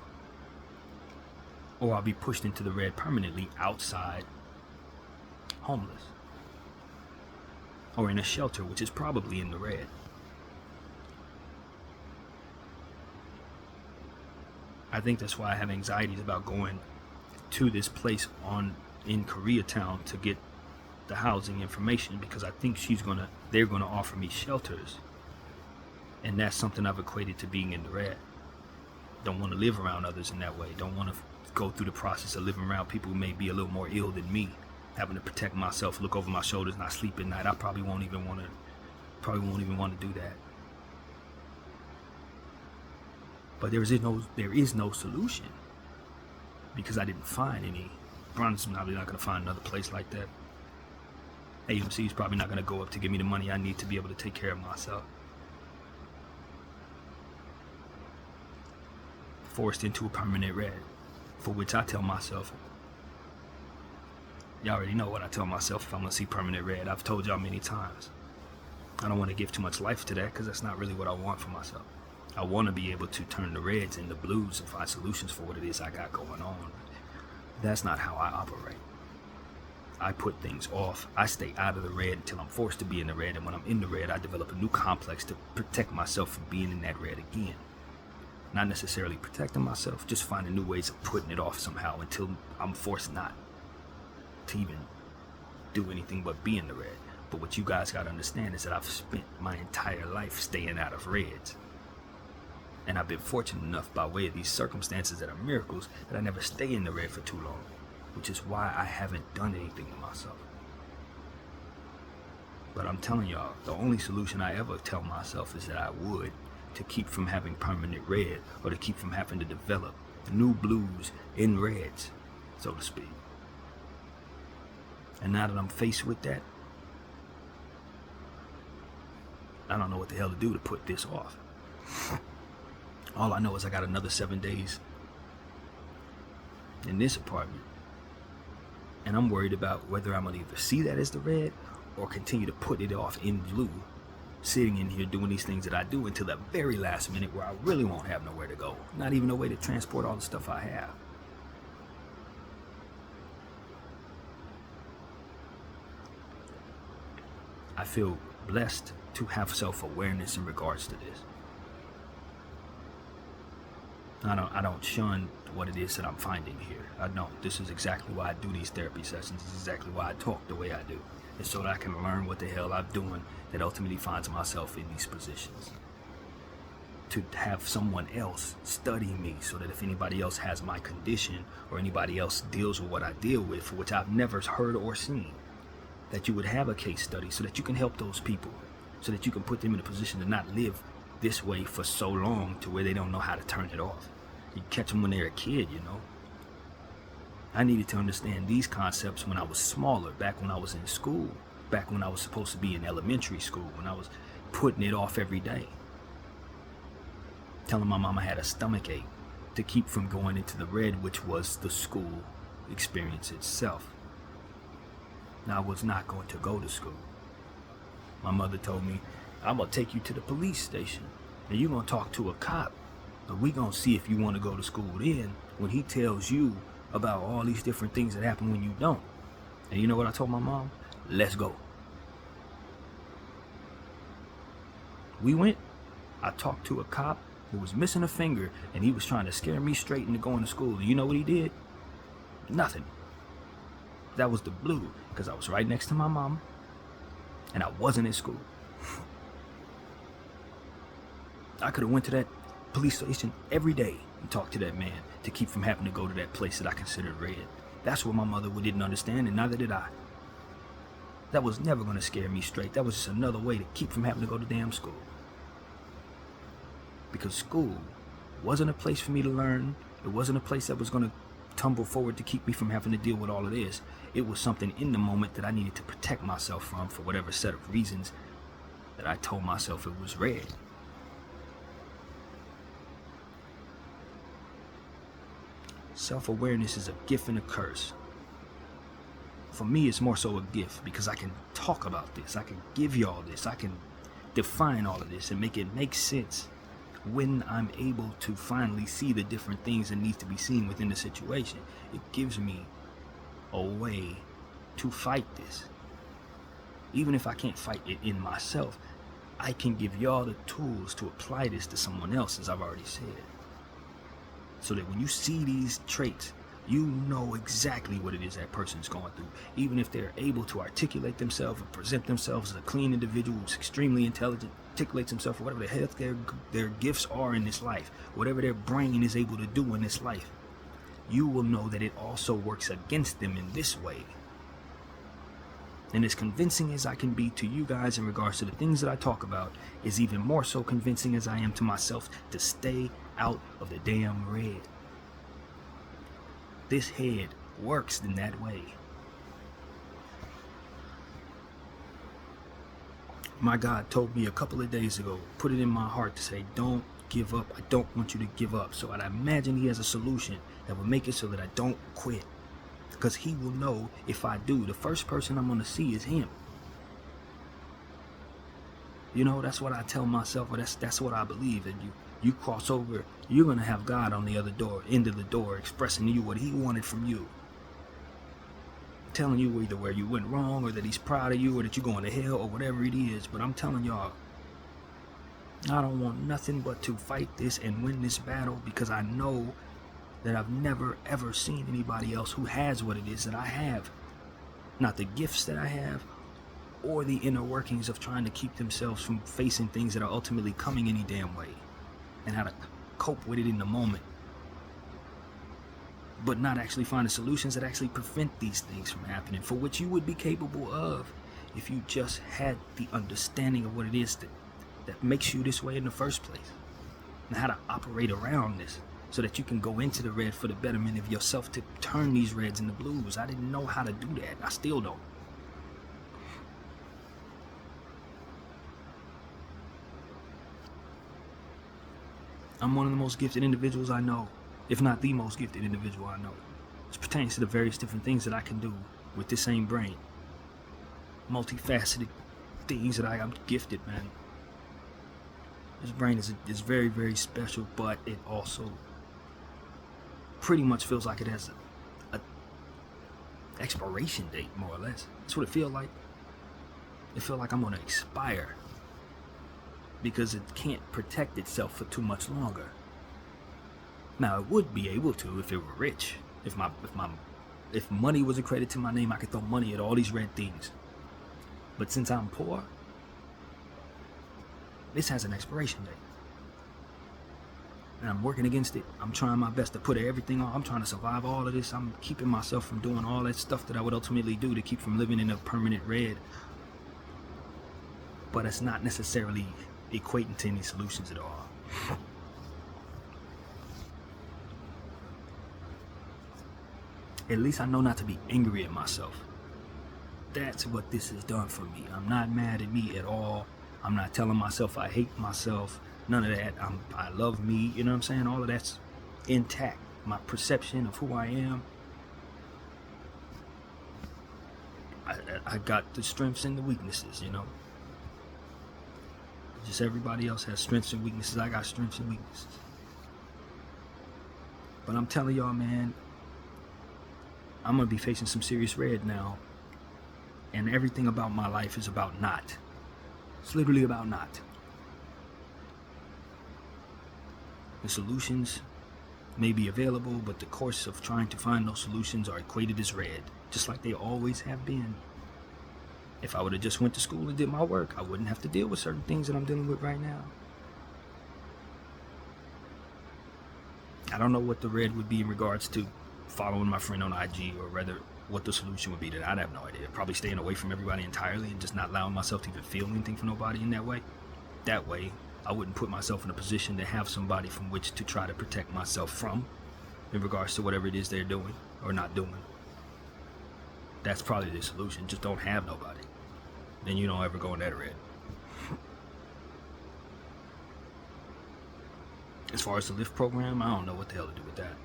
Or I'll be pushed into the red permanently outside homeless. Or in a shelter, which is probably in the red. I think that's why I have anxieties about going to this place in Koreatown to get the housing information, because I think they're gonna offer me shelters, and that's something I've equated to being in the red. Don't want to live around others in that way. Don't want to go through the process of living around people who may be a little more ill than me, having to protect myself, look over my shoulders, not sleep at night. I probably won't even want to do that. But there is no solution, because I didn't find any. Bron's probably not going to find another place like that. AMC is probably not going to go up to give me the money I need to be able to take care of myself. Forced into a permanent red, for which I tell myself, y'all already know what I tell myself if I'm going to see permanent red. I've told y'all many times. I don't want to give too much life to that, because that's not really what I want for myself. I want to be able to turn the reds into blues and find solutions for what it is I got going on. That's not how I operate. I put things off. I stay out of the red until I'm forced to be in the red, and when I'm in the red, I develop a new complex to protect myself from being in that red again. Not necessarily protecting myself, just finding new ways of putting it off somehow until I'm forced not to even do anything but be in the red. But what you guys got to understand is that I've spent my entire life staying out of reds. And I've been fortunate enough, by way of these circumstances that are miracles, that I never stay in the red for too long, which is why I haven't done anything to myself. But I'm telling y'all, the only solution I ever tell myself is that I would, to keep from having permanent red, or to keep from having to develop new blues in reds, so to speak. And now that I'm faced with that, I don't know what the hell to do to put this off. All I know is I got another 7 days in this apartment, and I'm worried about whether I'm gonna either see that as the red or continue to put it off in blue, sitting in here doing these things that I do until the very last minute, where I really won't have nowhere to go, not even a way to transport all the stuff I have. I feel blessed to have self-awareness in regards to this. I don't shun what it is that I'm finding here. I don't. This is exactly why I do these therapy sessions. This is exactly why I talk the way I do. It's so that I can learn what the hell I'm doing that ultimately finds myself in these positions. To have someone else study me, so that if anybody else has my condition, or anybody else deals with what I deal with, for which I've never heard or seen, that you would have a case study so that you can help those people, so that you can put them in a position to not live this way for so long to where they don't know how to turn it off. You catch them when they're a kid, you know. I needed to understand these concepts when I was smaller, back when I was in school, back when I was supposed to be in elementary school, when I was putting it off every day. Telling my mom I had a stomach ache to keep from going into the red, which was the school experience itself. Now, I was not going to go to school. My mother told me, I'm going to take you to the police station, and you're going to talk to a cop, but we're going to see if you want to go to school then, when he tells you about all these different things that happen when you don't. And you know what I told my mom? Let's go. We went. I talked to a cop who was missing a finger, and he was trying to scare me straight into going to school. And you know what he did? Nothing. That was the blue, because I was right next to my mom, and I wasn't in school. I could have went to that police station every day and talked to that man to keep from having to go to that place that I considered red. That's what my mother didn't understand, and neither did I. That was never going to scare me straight. That was just another way to keep from having to go to damn school. Because school wasn't a place for me to learn. It wasn't a place that was going to tumble forward to keep me from having to deal with all of this. It was something in the moment that I needed to protect myself from, for whatever set of reasons that I told myself it was red. Self-awareness is a gift and a curse. For me, it's more so a gift, because I can talk about this. I can give you all this. I can define all of this and make it make sense when I'm able to finally see the different things that needs to be seen within the situation. It gives me a way to fight this. Even if I can't fight it in myself, I can give y'all the tools to apply this to someone else, as I've already said. So that when you see these traits, you know exactly what it is that person's going through. Even if they're able to articulate themselves and present themselves as a clean individual who's extremely intelligent, articulates himself, or whatever the heck their gifts are in this life, whatever their brain is able to do in this life, you will know that it also works against them in this way. And as convincing as I can be to you guys in regards to the things that I talk about, is even more so convincing as I am to myself to stay out of the damn red. This head works in that way. My God told me a couple of days ago, put it in my heart to say, don't give up. I don't want you to give up. So I'd imagine he has a solution that will make it so that I don't quit. Because he will know if I do, the first person I'm going to see is him. You know, that's what I tell myself, or that's what I believe. And you cross over, you're going to have God on the other end of the door, expressing to you what he wanted from you. Telling you either where you went wrong, or that he's proud of you, or that you're going to hell, or whatever it is. But I'm telling y'all, I don't want nothing but to fight this and win this battle, because I know that I've never ever seen anybody else who has what it is that I have. Not the gifts that I have, or the inner workings of trying to keep themselves from facing things that are ultimately coming any damn way, and how to cope with it in the moment, but not actually find the solutions that actually prevent these things from happening, for which you would be capable of if you just had the understanding of what it is that makes you this way in the first place, and how to operate around this, so that you can go into the red for the betterment of yourself, to turn these reds into blues. I didn't know how to do that. I still don't. I'm one of the most gifted individuals I know, if not the most gifted individual I know, which pertains to the various different things that I can do with this same brain. Multifaceted things that I'm gifted, man. This brain is very, very special, but it also pretty much feels like it has a expiration date, more or less. That's what it feels like. It feels like I'm gonna expire, because it can't protect itself for too much longer. Now, it would be able to if it were rich. If money was a credit to my name, I could throw money at all these red things. But since I'm poor, this has an expiration date. And I'm working against it. I'm trying my best to put everything on. I'm trying to survive all of this. I'm keeping myself from doing all that stuff that I would ultimately do to keep from living in a permanent red. But it's not necessarily equating to any solutions at all. At least I know not to be angry at myself. That's what this has done for me. I'm not mad at me at all. I'm not telling myself I hate myself. None of that. I love me. You know what I'm saying? All of that's intact. My perception of who I am. I got the strengths and the weaknesses, you know. Just everybody else has strengths and weaknesses. I got strengths and weaknesses. But I'm telling y'all, man, I'm going to be facing some serious red now. And everything about my life is about not. It's literally about not. The solutions may be available, but the course of trying to find those solutions are equated as red, just like they always have been. If I would have just went to school and did my work, I wouldn't have to deal with certain things that I'm dealing with right now. I don't know what the red would be in regards to following my friend on IG, or rather what the solution would be. That I'd have no idea. Probably staying away from everybody entirely and just not allowing myself to even feel anything for nobody in that way. That way, I wouldn't put myself in a position to have somebody from which to try to protect myself from in regards to whatever it is they're doing or not doing. That's probably the solution. Just don't have nobody. Then you don't ever go in that red. As far as the lift program, I don't know what the hell to do with that.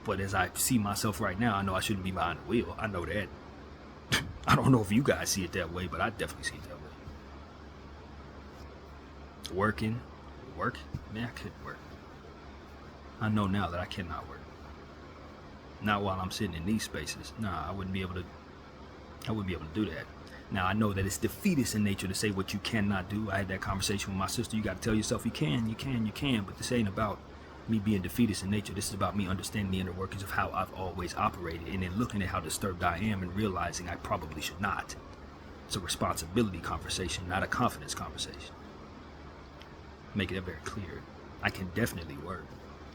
But as I see myself right now, I know I shouldn't be behind the wheel. I know that. I don't know if you guys see it that way, but I definitely see it that way. Work? Man, I couldn't work. I know now that I cannot work. Not while I'm sitting in these spaces. Nah, I wouldn't be able to I wouldn't be able to do that. Now, I know that it's defeatist in nature to say what you cannot do. I had that conversation with my sister. You got to tell yourself you can. But this ain't about me being defeatist in nature. This is about me understanding the inner workings of how I've always operated, and then looking at how disturbed I am and realizing I probably should not. It's a responsibility conversation, not a confidence conversation. Make it very clear. I can definitely work.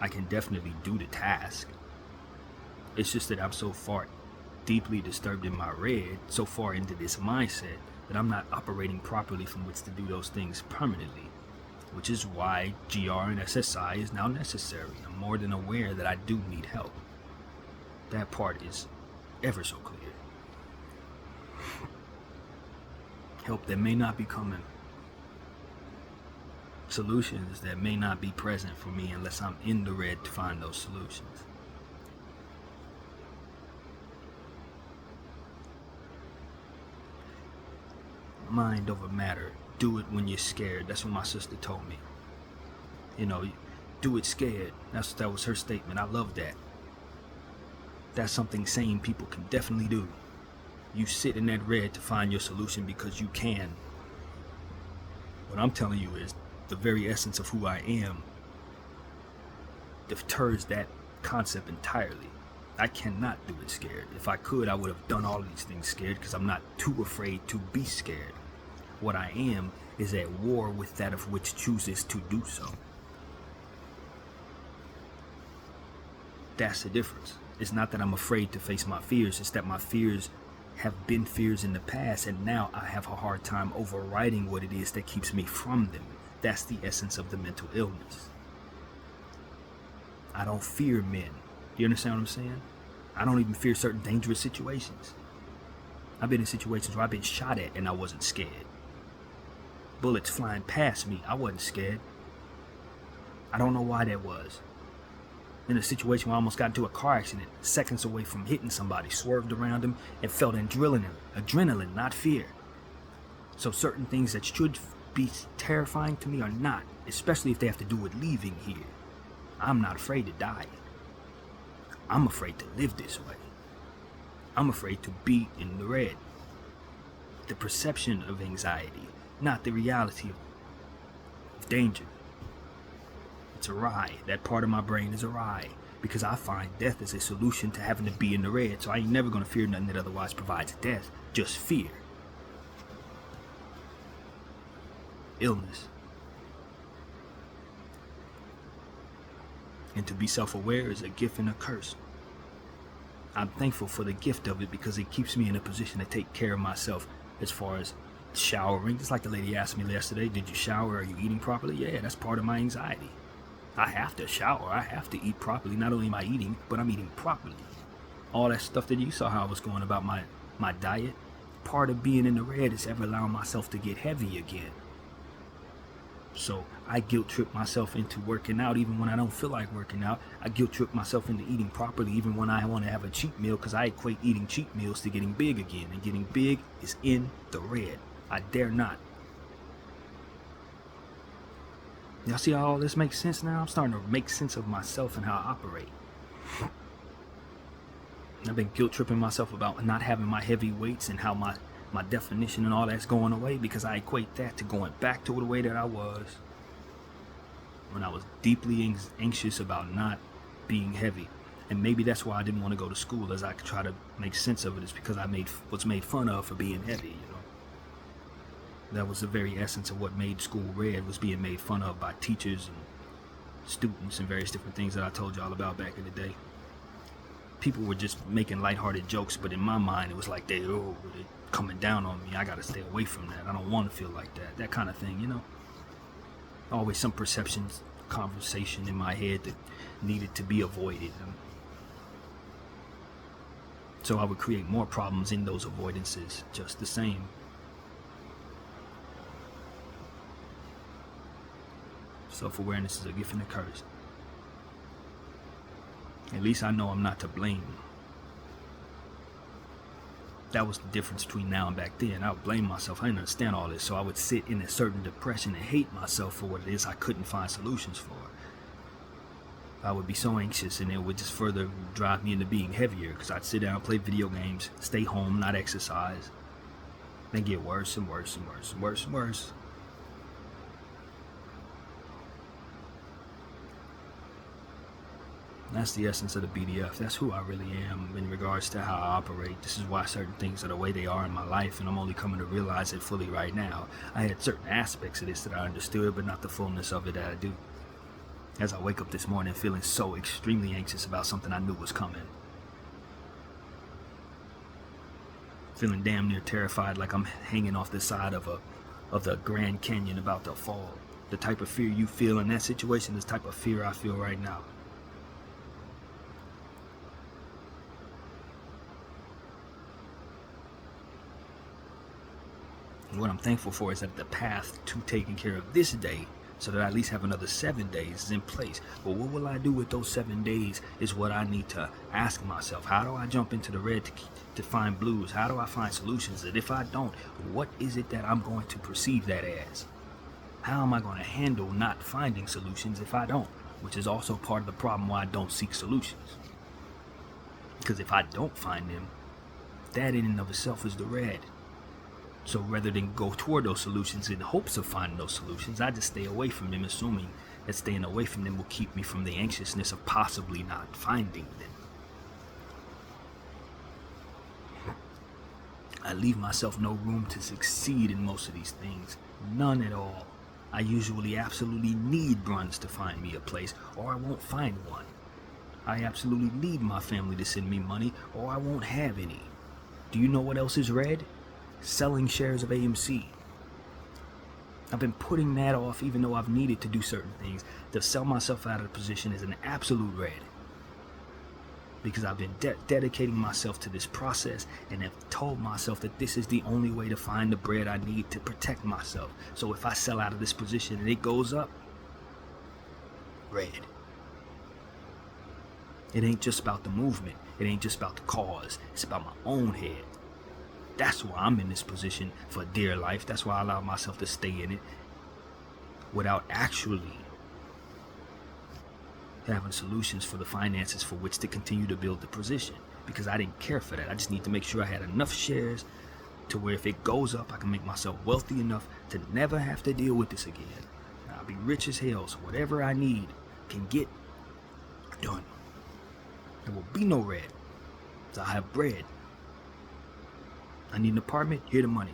I can definitely do the task. It's just that I'm so far deeply disturbed in my red, so far into this mindset, that I'm not operating properly from which to do those things permanently, which is why GR and SSI is now necessary. I'm more than aware that I do need help. That part is ever so clear. Help that may not be coming. Solutions that may not be present for me unless I'm in the red to find those solutions. Mind over matter. Do it when you're scared. That's what my sister told me. You know, do it scared. That was her statement. I love that. That's something sane people can definitely do. You sit in that red to find your solution because you can. What I'm telling you is the very essence of who I am deters that concept entirely. I cannot do it scared. If I could, I would have done all of these things scared because I'm not too afraid to be scared. What I am is at war with that of which chooses to do so. That's the difference. It's not that I'm afraid to face my fears. It's that my fears have been fears in the past, and now I have a hard time overriding what it is that keeps me from them. That's the essence of the mental illness. I don't fear men. You understand what I'm saying? I don't even fear certain dangerous situations. I've been in situations where I've been shot at and I wasn't scared. Bullets flying past me, I wasn't scared. I don't know why that was. In a situation where I almost got into a car accident, seconds away from hitting somebody, swerved around him and felt adrenaline, not fear. So certain things that should be terrifying to me are not, especially if they have to do with leaving here. I'm not afraid to die. I'm afraid to live this way. I'm afraid to be in the red. The perception of anxiety, not the reality of danger. It's awry. That part of my brain is awry because I find death as a solution to having to be in the red. So I ain't never gonna fear nothing that otherwise provides death, just fear. Illness. And to be self-aware is a gift and a curse. I'm thankful for the gift of it because it keeps me in a position to take care of myself as far as showering. Just like the lady asked me yesterday, did you shower? Are you eating properly? Yeah, that's part of my anxiety. I have to shower. I have to eat properly. Not only am I eating, but I'm eating properly. All that stuff that you saw how I was going about my diet. Part of being in the red is ever allowing myself to get heavy again. So I guilt trip myself into working out even when I don't feel like working out. I guilt trip myself into eating properly even when I want to have a cheat meal because I equate eating cheat meals to getting big again. And getting big is in the red. I dare not. Y'all see how all this makes sense now? I'm starting to make sense of myself and how I operate. I've been guilt tripping myself about not having my heavy weights and how my definition and all that's going away because I equate that to going back to the way that I was when I was deeply anxious about not being heavy. And maybe that's why I didn't want to go to school, as I could try to make sense of it. It's because I was made fun of for being heavy, you know. That was the very essence of what made school red, was being made fun of by teachers and students and various different things that I told y'all about back in the day. People were just making lighthearted jokes, but in my mind it was like they're coming down on me. I gotta stay away from that. I don't want to feel like that kind of thing, you know. Always some perceptions, conversation in my head that needed to be avoided. So I would create more problems in those avoidances just the same. Self-awareness is a gift and a curse. At least I know I'm not to blame. That was the difference between now and back then. I would blame myself. I didn't understand all this, so I would sit in a certain depression and hate myself for what it is I couldn't find solutions for. I would be so anxious, and it would just further drive me into being heavier, because I'd sit down, play video games, stay home, not exercise, then get worse and worse and worse and worse and worse. That's the essence of the BDF. That's who I really am in regards to how I operate. This is why certain things are the way they are in my life, and I'm only coming to realize it fully right now. I had certain aspects of this that I understood, but not the fullness of it that I do. As I wake up this morning feeling so extremely anxious about something I knew was coming. Feeling damn near terrified, like I'm hanging off the side of the Grand Canyon about to fall. The type of fear you feel in that situation is the type of fear I feel right now. And what I'm thankful for is that the path to taking care of this day, so that I at least have another 7 days, is in place. But what will I do with those 7 days is what I need to ask myself. How do I jump into the red to find blues? How do I find solutions? And if I don't, what is it that I'm going to perceive that as? How am I going to handle not finding solutions if I don't? Which is also part of the problem why I don't seek solutions. Because if I don't find them, that in and of itself is the red. So rather than go toward those solutions in hopes of finding those solutions, I just stay away from them, assuming that staying away from them will keep me from the anxiousness of possibly not finding them. I leave myself no room to succeed in most of these things. None at all. I usually absolutely need runs to find me a place, or I won't find one. I absolutely need my family to send me money, or I won't have any. Do you know what else is red? Selling shares of AMC. I've been putting that off even though I've needed to do certain things. To sell myself out of the position is an absolute red. Because I've been dedicating myself to this process and have told myself that this is the only way to find the bread I need to protect myself. So if I sell out of this position and it goes up, red. It ain't just about the movement. It ain't just about the cause. It's about my own head. That's why I'm in this position for dear life. That's why I allow myself to stay in it without actually having solutions for the finances for which to continue to build the position. Because I didn't care for that. I just need to make sure I had enough shares to where if it goes up, I can make myself wealthy enough to never have to deal with this again. I'll be rich as hell, so whatever I need can get done. There will be no red. So I have bread. I need an apartment, here the money.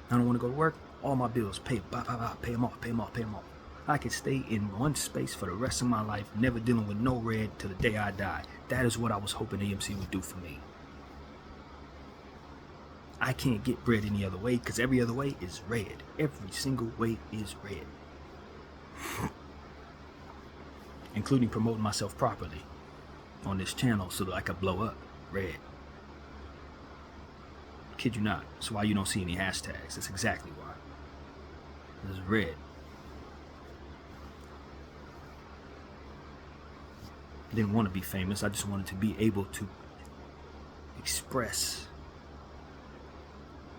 I don't want to go to work, all my bills, pay them off. I can stay in one space for the rest of my life, never dealing with no red till the day I die. That is what I was hoping AMC would do for me. I can't get bread any other way, because every other way is red. Every single way is red. Including promoting myself properly on this channel so that I could blow up. Red. Kid you not. That's why you don't see any hashtags. That's exactly why. It's red. I didn't want to be famous. I just wanted to be able to express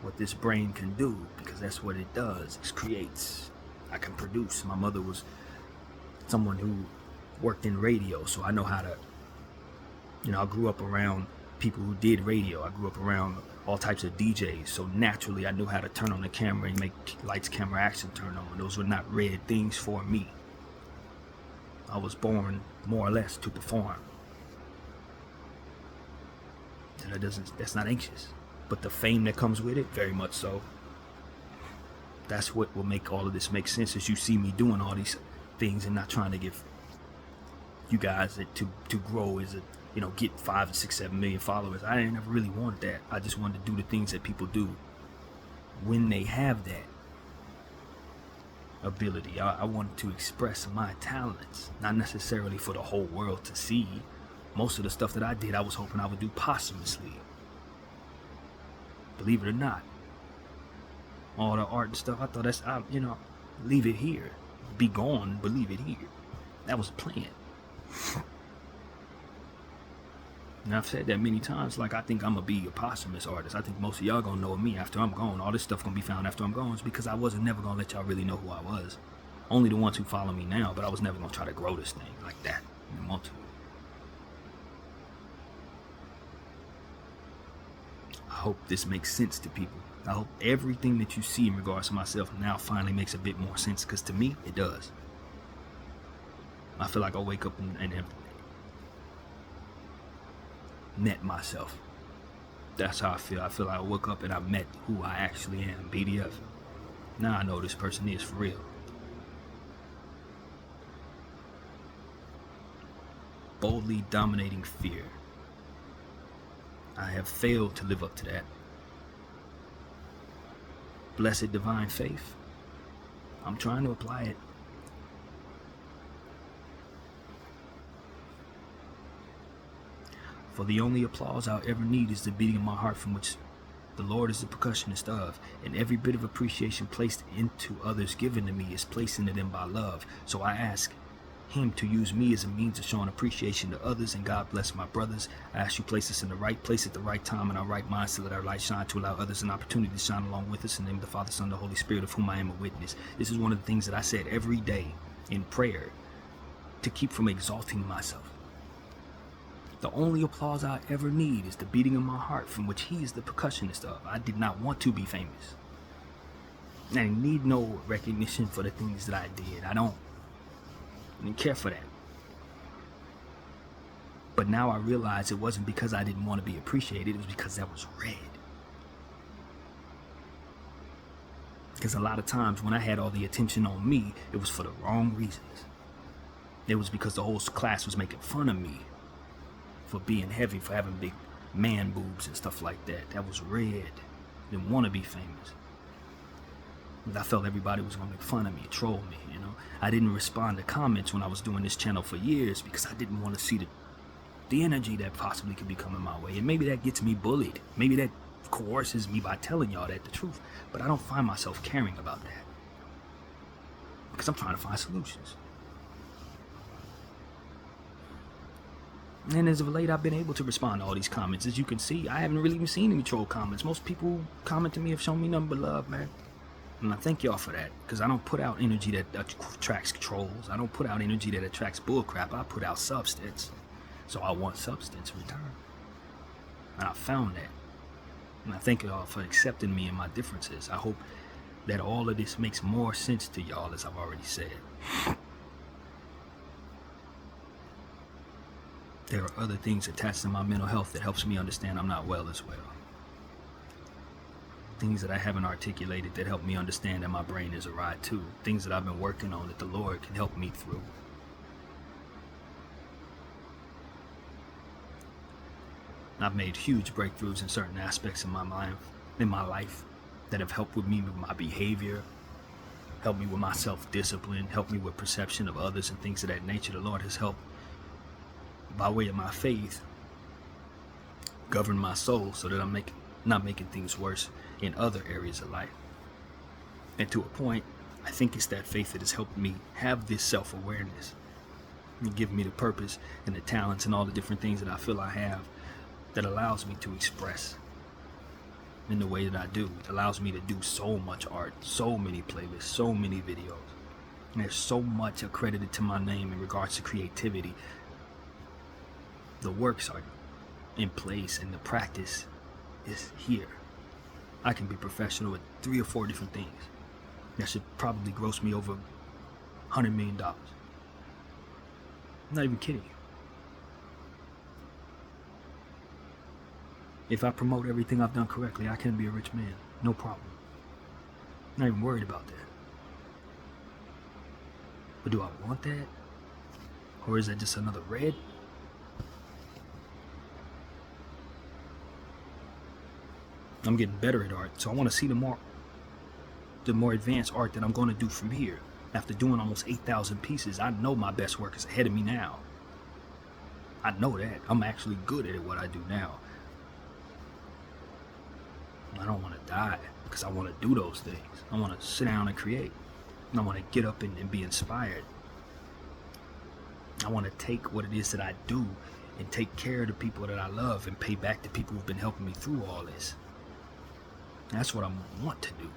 what this brain can do, because that's what it does. It creates. I can produce. My mother was someone who worked in radio, so I know how to, I grew up around people who did radio. I grew up around all types of DJs, so naturally I knew how to turn on the camera and make lights, camera, action turn on. Those were not red things for me. I was born more or less to perform. And that's not anxious. But the fame that comes with it, very much so. That's what will make all of this make sense, as you see me doing all these things and not trying to give you guys to grow as a get 5, 6, 7 million followers. I didn't ever really want that. I just wanted to do the things that people do when they have that ability. I wanted to express my talents, not necessarily for the whole world to see. Most of the stuff that I did, I was hoping I would do posthumously. Believe it or not. All the art and stuff, I thought leave it here. Be gone, but leave it here. That was the plan. And I've said that many times, like, I think I'm gonna be a posthumous artist. I think most of y'all gonna know me after I'm gone. All this stuff gonna be found after I'm gone. It's because I wasn't never gonna let y'all really know who I was. Only the ones who follow me now, but I was never gonna try to grow this thing like that. want to. I hope this makes sense to people. I hope everything that you see in regards to myself now finally makes a bit more sense, because to me, it does. I feel like I wake up and have met myself. That's how I feel. I feel like I woke up and I met who I actually am, BDF. Now I know this person is for real. Boldly dominating fear. I have failed to live up to that. Blessed divine faith. I'm trying to apply it. For the only applause I'll ever need is the beating of my heart, from which the Lord is the percussionist of, and every bit of appreciation placed into others given to me is placed into them by love. So I ask Him to use me as a means of showing appreciation to others, and God bless my brothers. I ask you place us in the right place at the right time in our right minds to let our light shine, to allow others an opportunity to shine along with us. In the name of the Father, Son, and the Holy Spirit, of whom I am a witness. This is one of the things that I said every day in prayer to keep from exalting myself. The only applause I ever need is the beating of my heart, from which He is the percussionist of. I did not want to be famous. I need no recognition for the things that I did. I didn't care for that. But now I realize it wasn't because I didn't want to be appreciated. It was because that was red. Because a lot of times when I had all the attention on me, it was for the wrong reasons. It was because the whole class was making fun of me for being heavy, for having big man boobs and stuff like that. That was red. Didn't want to be famous. And I felt everybody was going to make fun of me, troll me, you know. I didn't respond to comments when I was doing this channel for years because I didn't want to see the energy that possibly could be coming my way. And maybe that gets me bullied. Maybe that coerces me by telling y'all that the truth. But I don't find myself caring about that, because I'm trying to find solutions. And as of late, I've been able to respond to all these comments. As you can see, I haven't really even seen any troll comments. Most people who comment to me have shown me nothing but love, man. And I thank y'all for that, because I don't put out energy that attracts trolls. I don't put out energy that attracts bullcrap. I put out substance. So I want substance in return. And I found that. And I thank y'all for accepting me and my differences. I hope that all of this makes more sense to y'all, as I've already said. There are other things attached to my mental health that helps me understand I'm not well as well. Things that I haven't articulated that help me understand that my brain is awry too. Things that I've been working on that the Lord can help me through. I've made huge breakthroughs in certain aspects of my life that have helped with me with my behavior, helped me with my self-discipline, helped me with perception of others and things of that nature. The Lord has helped, by way of my faith, govern my soul so that I'm not making things worse in other areas of life. And to a point, I think it's that faith that has helped me have this self-awareness and give me the purpose and the talents and all the different things that I feel I have that allows me to express in the way that I do. It allows me to do so much art, so many playlists, so many videos. And there's so much accredited to my name in regards to creativity. The works are in place and the practice is here. I can be professional at 3 or 4 different things. That should probably gross me over $100 million. I'm not even kidding you. If I promote everything I've done correctly, I can be a rich man. No problem. I'm not even worried about that. But do I want that? Or is that just another red? I'm getting better at art, so I want to see the more advanced art that I'm going to do from here. After doing almost 8,000 pieces, I know my best work is ahead of me now. I know that. I'm actually good at what I do now. I don't want to die because I want to do those things. I want to sit down and create. And I want to get up and be inspired. I want to take what it is that I do and take care of the people that I love and pay back the people who've been helping me through all this. That's what I want to do.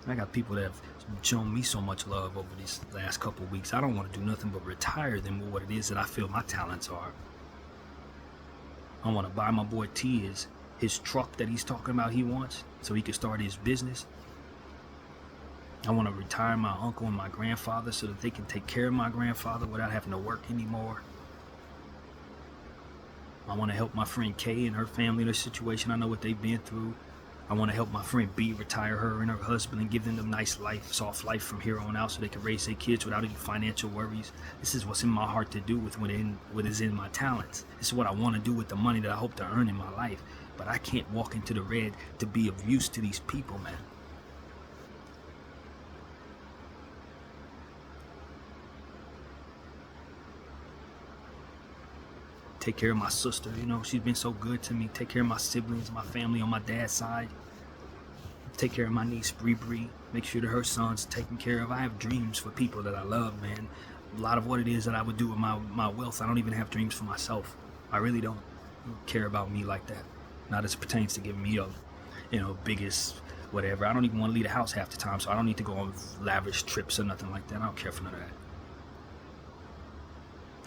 I got people that have shown me so much love over these last couple of weeks. I don't want to do nothing but retire them with what it is that I feel my talents are. I want to buy my boy T his truck that he's talking about he wants so he can start his business. I want to retire my uncle and my grandfather so that they can take care of my grandfather without having to work anymore. I want to help my friend Kay and her family, their situation. I know what they've been through. I want to help my friend B retire her and her husband and give them a nice life, soft life from here on out so they can raise their kids without any financial worries. This is what's in my heart to do with what is in my talents. This is what I want to do with the money that I hope to earn in my life. But I can't walk into the red to be of use to these people, man. Take care of my sister, you know, she's been so good to me. Take care of my siblings, my family on my dad's side. Take care of my niece, Bree. Make sure that her son's taken care of. I have dreams for people that I love, man. A lot of what it is that I would do with my wealth, I don't even have dreams for myself. I really don't care about me like that. Not as it pertains to giving me biggest whatever. I don't even want to leave the house half the time, so I don't need to go on lavish trips or nothing like that. I don't care for none of that.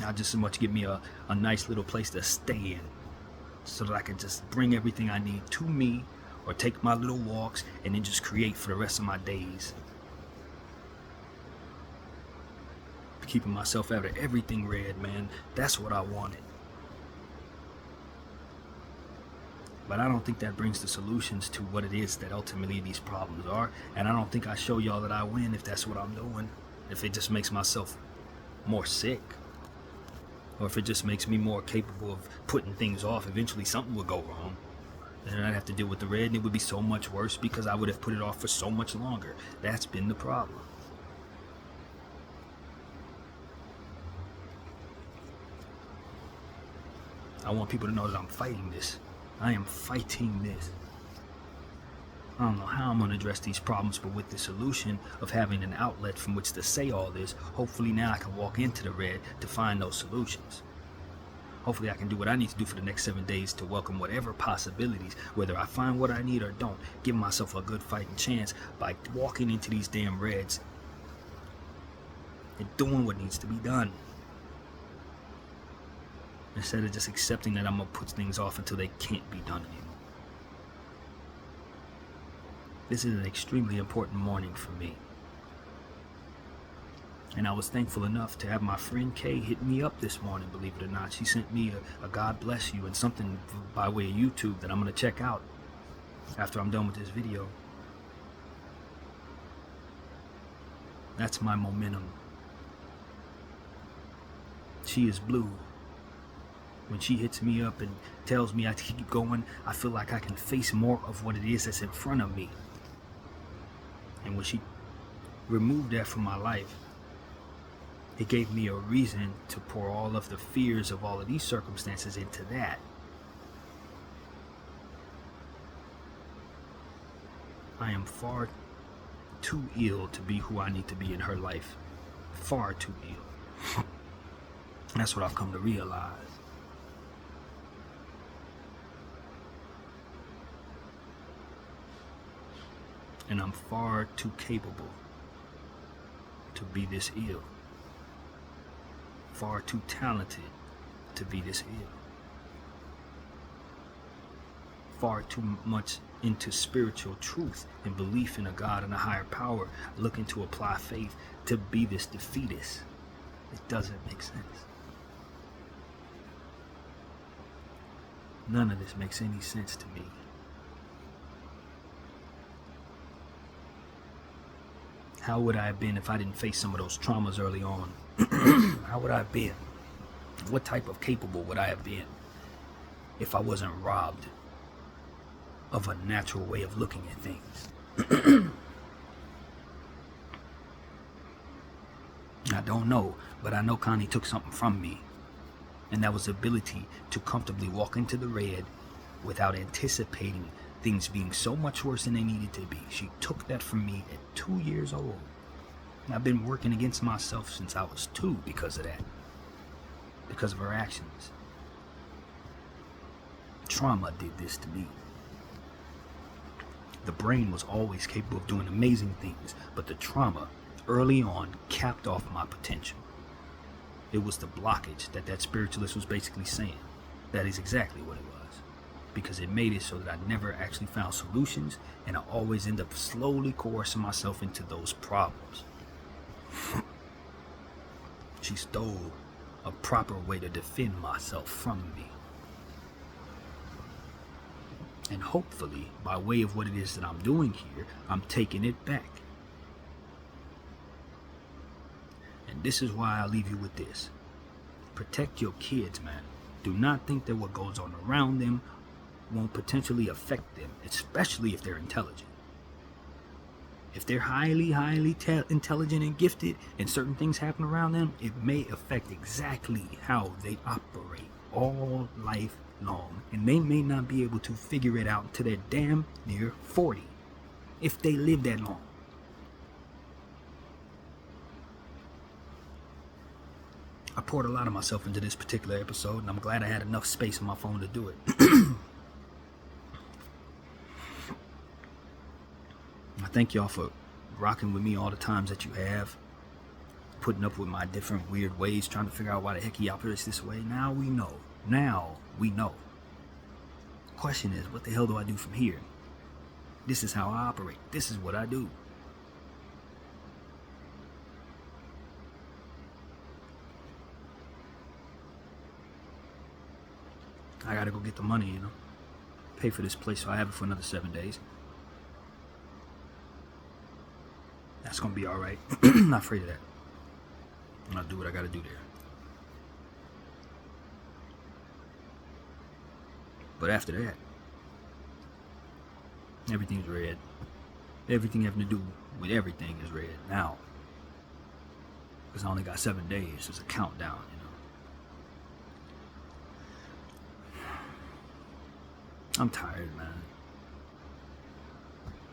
I just as much give me a nice little place to stay in so that I can just bring everything I need to me or take my little walks and then just create for the rest of my days. Keeping myself out of everything red, man. That's what I wanted. But I don't think that brings the solutions to what it is that ultimately these problems are. And I don't think I show y'all that I win if that's what I'm doing. If it just makes myself more sick. Or if it just makes me more capable of putting things off, eventually something would go wrong. Then I'd have to deal with the red and it would be so much worse because I would have put it off for so much longer. That's been the problem. I want people to know that I'm fighting this. I am fighting this. I don't know how I'm going to address these problems, but with the solution of having an outlet from which to say all this, hopefully now I can walk into the red to find those solutions. Hopefully I can do what I need to do for the next 7 days to welcome whatever possibilities, whether I find what I need or don't, give myself a good fighting chance by walking into these damn reds and doing what needs to be done. Instead of just accepting that I'm going to put things off until they can't be done anymore. This is an extremely important morning for me. And I was thankful enough to have my friend Kay hit me up this morning, believe it or not. She sent me a God bless you and something by way of YouTube that I'm going to check out after I'm done with this video. That's my momentum. She is blue. When she hits me up and tells me I keep going, I feel like I can face more of what it is that's in front of me. And when she removed that from my life, it gave me a reason to pour all of the fears of all of these circumstances into that. I am far too ill to be who I need to be in her life. Far too ill. That's what I've come to realize. And I'm far too capable to be this ill. Far too talented to be this ill. Far too much into spiritual truth and belief in a God and a higher power, looking to apply faith to be this defeatist. It doesn't make sense. None of this makes any sense to me. How would I have been if I didn't face some of those traumas early on? How would I have been? What type of capable would I have been if I wasn't robbed of a natural way of looking at things? I don't know, but I know Connie took something from me, and that was the ability to comfortably walk into the red without anticipating things being so much worse than they needed to be. She took that from me at 2 years old. And I've been working against myself since I was 2 because of that. Because of her actions. Trauma did this to me. The brain was always capable of doing amazing things, but the trauma early on capped off my potential. It was the blockage that spiritualist was basically saying. That is exactly what it was. Because it made it so that I never actually found solutions, and I always end up slowly coercing myself into those problems. She stole a proper way to defend myself from me. And hopefully, by way of what it is that I'm doing here, I'm taking it back. And this is why I leave you with this. Protect your kids, man. Do not think that what goes on around them won't potentially affect them, especially if they're intelligent. If they're highly intelligent and gifted and certain things happen around them, it may affect exactly how they operate all life long. And they may not be able to figure it out until they're damn near 40, if they live that long. I poured a lot of myself into this particular episode, and I'm glad I had enough space on my phone to do it. I thank y'all for rocking with me all the times that you have, putting up with my different weird ways, trying to figure out why the heck he operates this way. Now we know. The question is, what the hell do I do from here? This is how I operate. This is what I do. I gotta go get the money, pay for this place so I have it for another 7 days. That's gonna be alright. I'm not afraid of that. I'll do what I gotta do there. But after that, everything's red. Everything having to do with everything is red now. Because I only got 7 days. It's a countdown, I'm tired, man.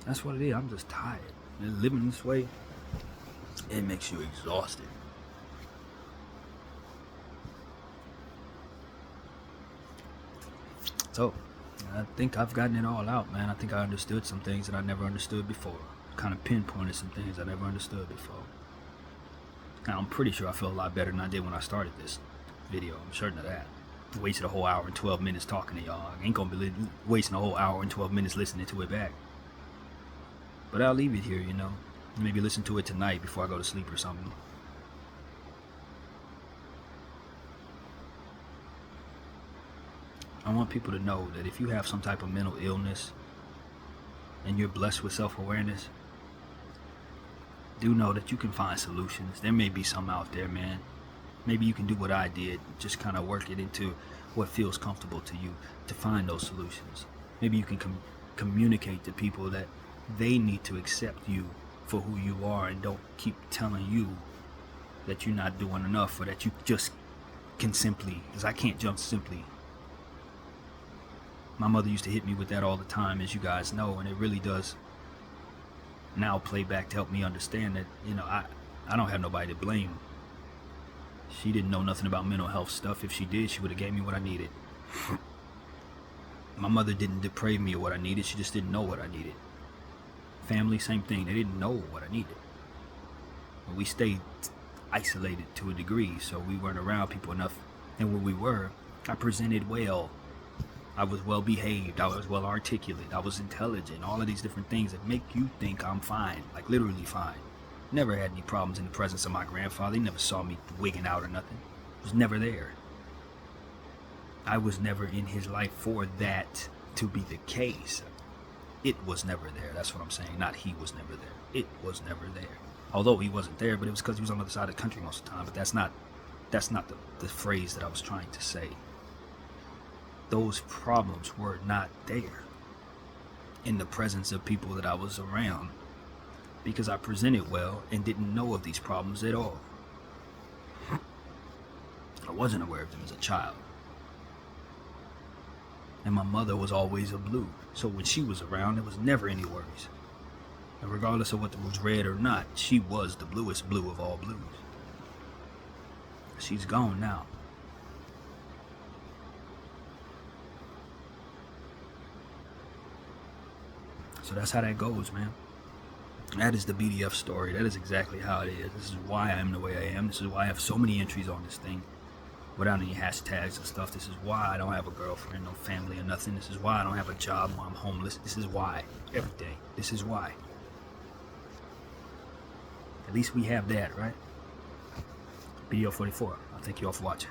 That's what it is. I'm just tired. And living this way, it makes you exhausted. So, I think I've gotten it all out, man. I think I understood some things that I never understood before. Kind of pinpointed some things I never understood before. Now, I'm pretty sure I feel a lot better than I did when I started this video. I'm certain of that. I wasted a whole hour and 12 minutes talking to y'all. I ain't gonna be wasting a whole hour and 12 minutes listening to it back. But I'll leave it here, Maybe listen to it tonight before I go to sleep or something. I want people to know that if you have some type of mental illness and you're blessed with self-awareness, do know that you can find solutions. There may be some out there, man. Maybe you can do what I did, just kind of work it into what feels comfortable to you to find those solutions. Maybe you can communicate to people that they need to accept you for who you are and don't keep telling you that you're not doing enough or that you just can simply, because I can't jump simply. My mother used to hit me with that all the time, as you guys know, and it really does now play back to help me understand that, I don't have nobody to blame. She didn't know nothing about mental health stuff. If she did, she would have gave me what I needed. My mother didn't deprave me of what I needed. She just didn't know what I needed. Family, same thing. They didn't know what I needed. We stayed isolated to a degree, so we weren't around people enough. And when we were, I presented well. I was well behaved. I was well articulate. I was intelligent. All of these different things that make you think I'm fine, like literally fine. Never had any problems in the presence of my grandfather. He never saw me wigging out or nothing. It was never there. I was never in his life for that to be the case. It was never there. That's what I'm saying. Not he was never there. It was never there. Although he wasn't there, but it was because he was on the other side of the country most of the time. But that's not the phrase that I was trying to say. Those problems were not there in the presence of people that I was around, because I presented well and didn't know of these problems at all. I wasn't aware of them as a child. And my mother was always a blue, so when she was around, there was never any worries. And regardless of whether it was red or not, she was the bluest blue of all blues. She's gone now. So that's how that goes, man. That is the BDF story. That is exactly how it is. This is why I am the way I am. This is why I have so many entries on this thing without any hashtags and stuff. This is why I don't have a girlfriend, no family or nothing. This is why I don't have a job, why I'm homeless. This is why. Every day. This is why. At least we have that, right? BDF 44. I'll thank you all for watching.